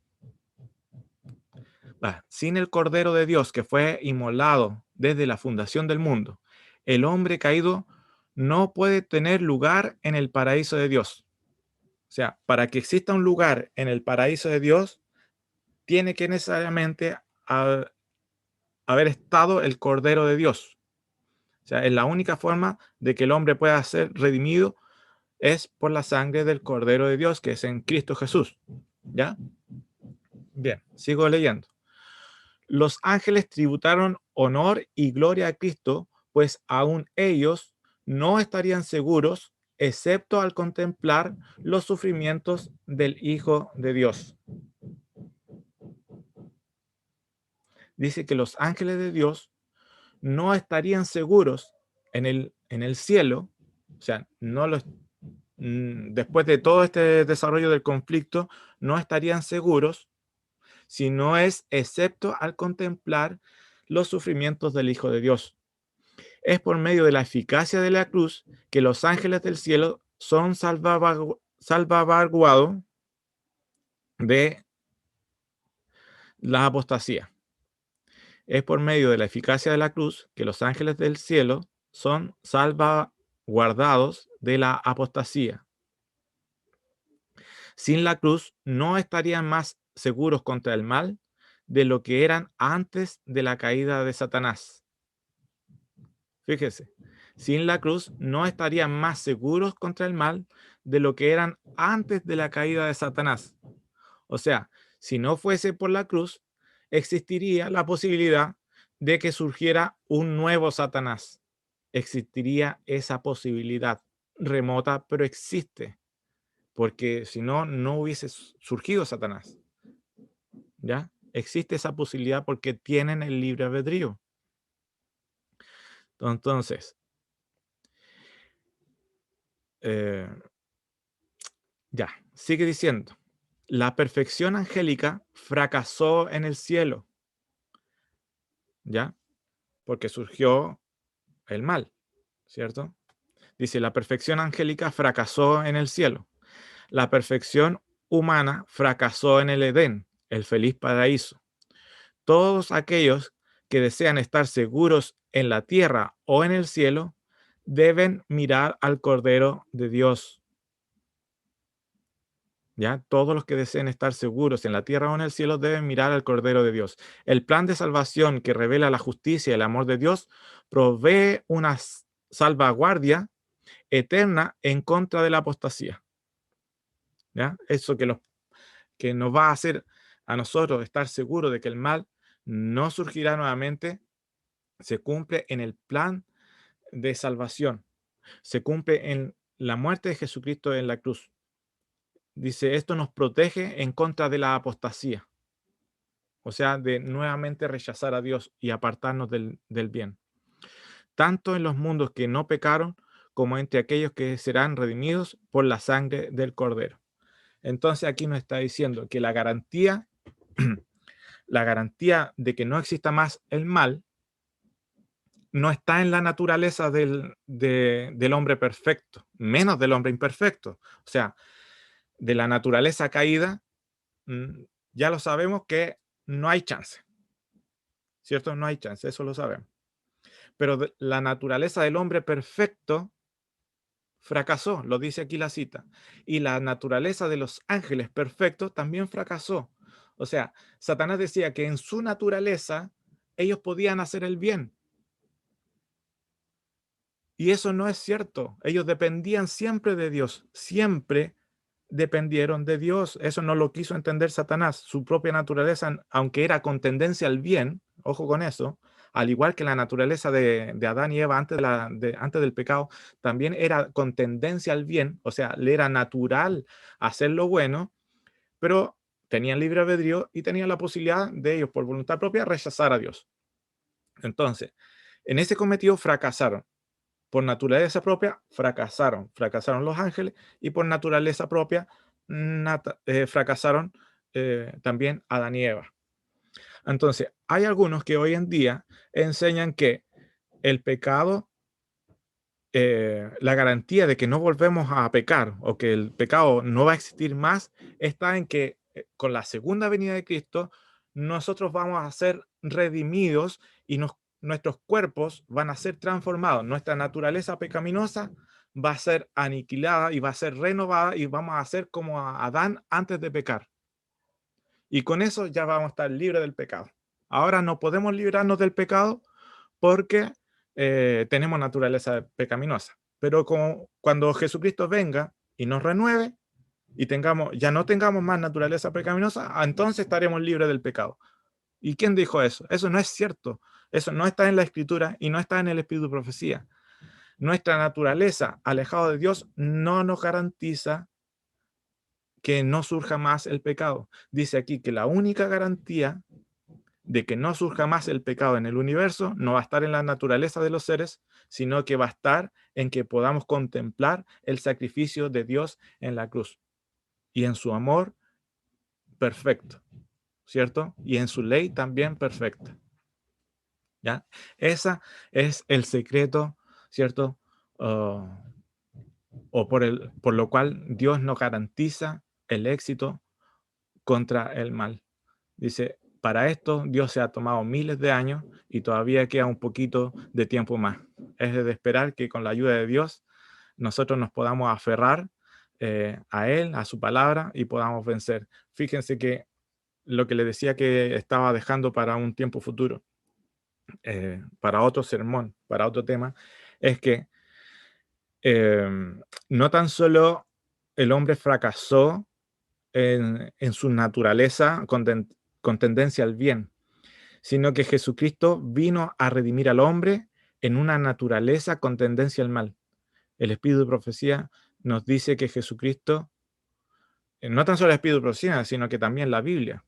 A: sin el Cordero de Dios, que fue inmolado desde la fundación del mundo, el hombre caído no puede tener lugar en el paraíso de Dios. O sea, para que exista un lugar en el paraíso de Dios, tiene que necesariamente haber estado el Cordero de Dios. O sea, es la única forma de que el hombre pueda ser redimido es por la sangre del Cordero de Dios, que es en Cristo Jesús. ¿Ya? Bien, sigo leyendo. Los ángeles tributaron honor y gloria a Cristo, pues aún ellos no estarían seguros, excepto al contemplar los sufrimientos del Hijo de Dios. Dice que los ángeles de Dios no estarían seguros en el cielo, o sea, después de todo este desarrollo del conflicto, no estarían seguros si no es excepto al contemplar los sufrimientos del Hijo de Dios. Es por medio de la eficacia de la cruz que los ángeles del cielo son salvaguardados de la apostasía. Es por medio de la eficacia de la cruz que los ángeles del cielo son salvaguardados de la apostasía. Sin la cruz no estarían más seguros contra el mal de lo que eran antes de la caída de Satanás. Fíjese, sin la cruz no estarían más seguros contra el mal de lo que eran antes de la caída de Satanás. O sea, si no fuese por la cruz, existiría la posibilidad de que surgiera un nuevo Satanás. Existiría esa posibilidad remota, pero existe, porque si no, no hubiese surgido Satanás. ¿Ya? Existe esa posibilidad porque tienen el libre albedrío. Entonces, eh, ya, sigue diciendo, la perfección angélica fracasó en el cielo, ¿ya? Porque surgió el mal, ¿cierto? Dice, la perfección angélica fracasó en el cielo. La perfección humana fracasó en el Edén, el feliz paraíso. Todos aquellos que desean estar seguros en la tierra o en el cielo deben mirar al Cordero de Dios. ¿Ya? Todos los que deseen estar seguros en la tierra o en el cielo deben mirar al Cordero de Dios. El plan de salvación que revela la justicia y el amor de Dios provee una salvaguardia eterna en contra de la apostasía. ¿Ya? Eso que nos va a hacer a nosotros estar seguros de que el mal no surgirá nuevamente, se cumple en el plan de salvación. Se cumple en la muerte de Jesucristo en la cruz. Dice, esto nos protege en contra de la apostasía. O sea, de nuevamente rechazar a Dios y apartarnos del bien. Tanto en los mundos que no pecaron, como entre aquellos que serán redimidos por la sangre del Cordero. Entonces aquí nos está diciendo que la garantía de que no exista más el mal no está en la naturaleza del hombre perfecto, menos del hombre imperfecto. O sea, de la naturaleza caída, ya lo sabemos que no hay chance, ¿cierto? No hay chance, eso lo sabemos. Pero la naturaleza del hombre perfecto fracasó, lo dice aquí la cita. Y la naturaleza de los ángeles perfectos también fracasó. O sea, Satanás decía que en su naturaleza ellos podían hacer el bien. Y eso no es cierto. Ellos dependían siempre de Dios, siempre dependieron de Dios. Eso no lo quiso entender Satanás. Su propia naturaleza, aunque era con tendencia al bien, ojo con eso, al igual que la naturaleza de Adán y Eva antes del pecado, también era con tendencia al bien, o sea, le era natural hacer lo bueno, pero tenían libre albedrío y tenían la posibilidad de ellos, por voluntad propia, rechazar a Dios. Entonces, en ese cometido fracasaron. Por naturaleza propia, fracasaron los ángeles y por naturaleza propia fracasaron también Adán y Eva. Entonces, hay algunos que hoy en día enseñan que el pecado, la garantía de que no volvemos a pecar o que el pecado no va a existir más, está en que con la segunda venida de Cristo, nosotros vamos a ser redimidos y nuestros cuerpos van a ser transformados. Nuestra naturaleza pecaminosa va a ser aniquilada y va a ser renovada y vamos a ser como a Adán antes de pecar. Y con eso ya vamos a estar libres del pecado. Ahora no podemos librarnos del pecado porque tenemos naturaleza pecaminosa. Pero cuando Jesucristo venga y nos renueve y ya no tengamos más naturaleza pecaminosa, entonces estaremos libres del pecado. ¿Y quién dijo eso? Eso no es cierto. Eso no está en la Escritura y no está en el Espíritu de Profecía. Nuestra naturaleza alejada de Dios no nos garantiza que no surja más el pecado. Dice aquí que la única garantía de que no surja más el pecado en el universo no va a estar en la naturaleza de los seres, sino que va a estar en que podamos contemplar el sacrificio de Dios en la cruz y en su amor perfecto, ¿cierto? Y en su ley también perfecta, ¿ya? Esa es el secreto, ¿cierto? Ah, o por lo cual Dios nos garantiza el éxito contra el mal. Dice, para esto Dios se ha tomado miles de años y todavía queda un poquito de tiempo más. Es de esperar que con la ayuda de Dios nosotros nos podamos aferrar a Él, a su palabra y podamos vencer. Fíjense que lo que le decía que estaba dejando para un tiempo futuro, para otro sermón, para otro tema, es que no tan solo el hombre fracasó en su naturaleza con tendencia al bien, sino que Jesucristo vino a redimir al hombre en una naturaleza con tendencia al mal. El Espíritu de Profecía nos dice que Jesucristo, no tan solo el Espíritu de Profecía, sino que también la Biblia,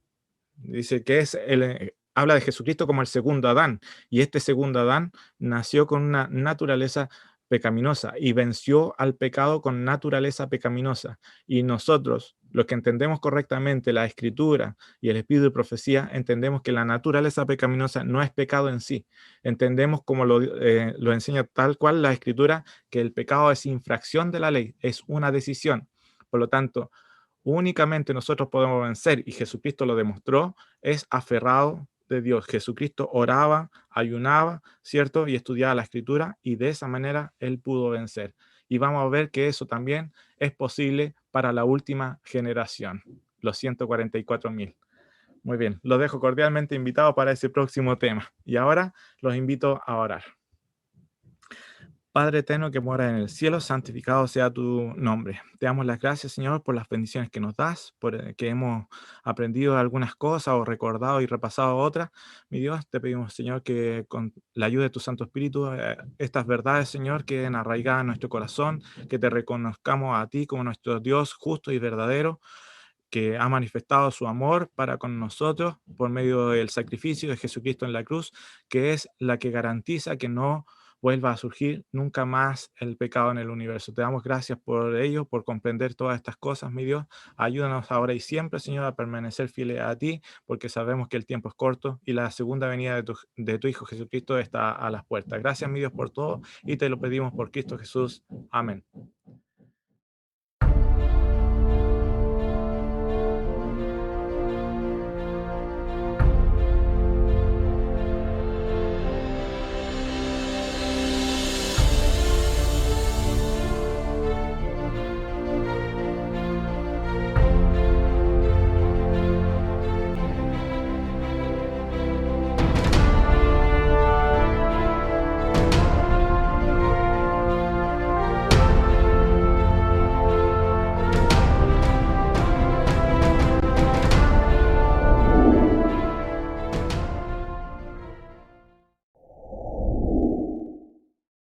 A: dice que habla de Jesucristo como el segundo Adán, y este segundo Adán nació con una naturaleza pecaminosa y venció al pecado con naturaleza pecaminosa. Y nosotros, los que entendemos correctamente la Escritura y el Espíritu de Profecía, entendemos que la naturaleza pecaminosa no es pecado en sí. Entendemos como lo enseña tal cual la Escritura, que el pecado es infracción de la ley, es una decisión. Por lo tanto, únicamente nosotros podemos vencer, y Jesucristo lo demostró, es aferrado de Dios. Jesucristo oraba, ayunaba, ¿cierto? Y estudiaba la Escritura, y de esa manera él pudo vencer. Y vamos a ver que eso también es posible para la última generación, los 144.000. Muy bien, los dejo cordialmente invitados para ese próximo tema. Y ahora los invito a orar. Padre eterno que mora en el cielo, santificado sea tu nombre. Te damos las gracias, Señor, por las bendiciones que nos das, por que hemos aprendido algunas cosas o recordado y repasado otras. Mi Dios, te pedimos, Señor, que con la ayuda de tu Santo Espíritu, estas verdades, Señor, queden arraigadas en nuestro corazón, que te reconozcamos a ti como nuestro Dios justo y verdadero, que ha manifestado su amor para con nosotros por medio del sacrificio de Jesucristo en la cruz, que es la que garantiza que no vuelva a surgir nunca más el pecado en el universo. Te damos gracias por ello, por comprender todas estas cosas, mi Dios. Ayúdanos ahora y siempre, Señor, a permanecer fieles a ti, porque sabemos que el tiempo es corto y la segunda venida de tu Hijo Jesucristo está a las puertas. Gracias, mi Dios, por todo y te lo pedimos por Cristo Jesús. Amén.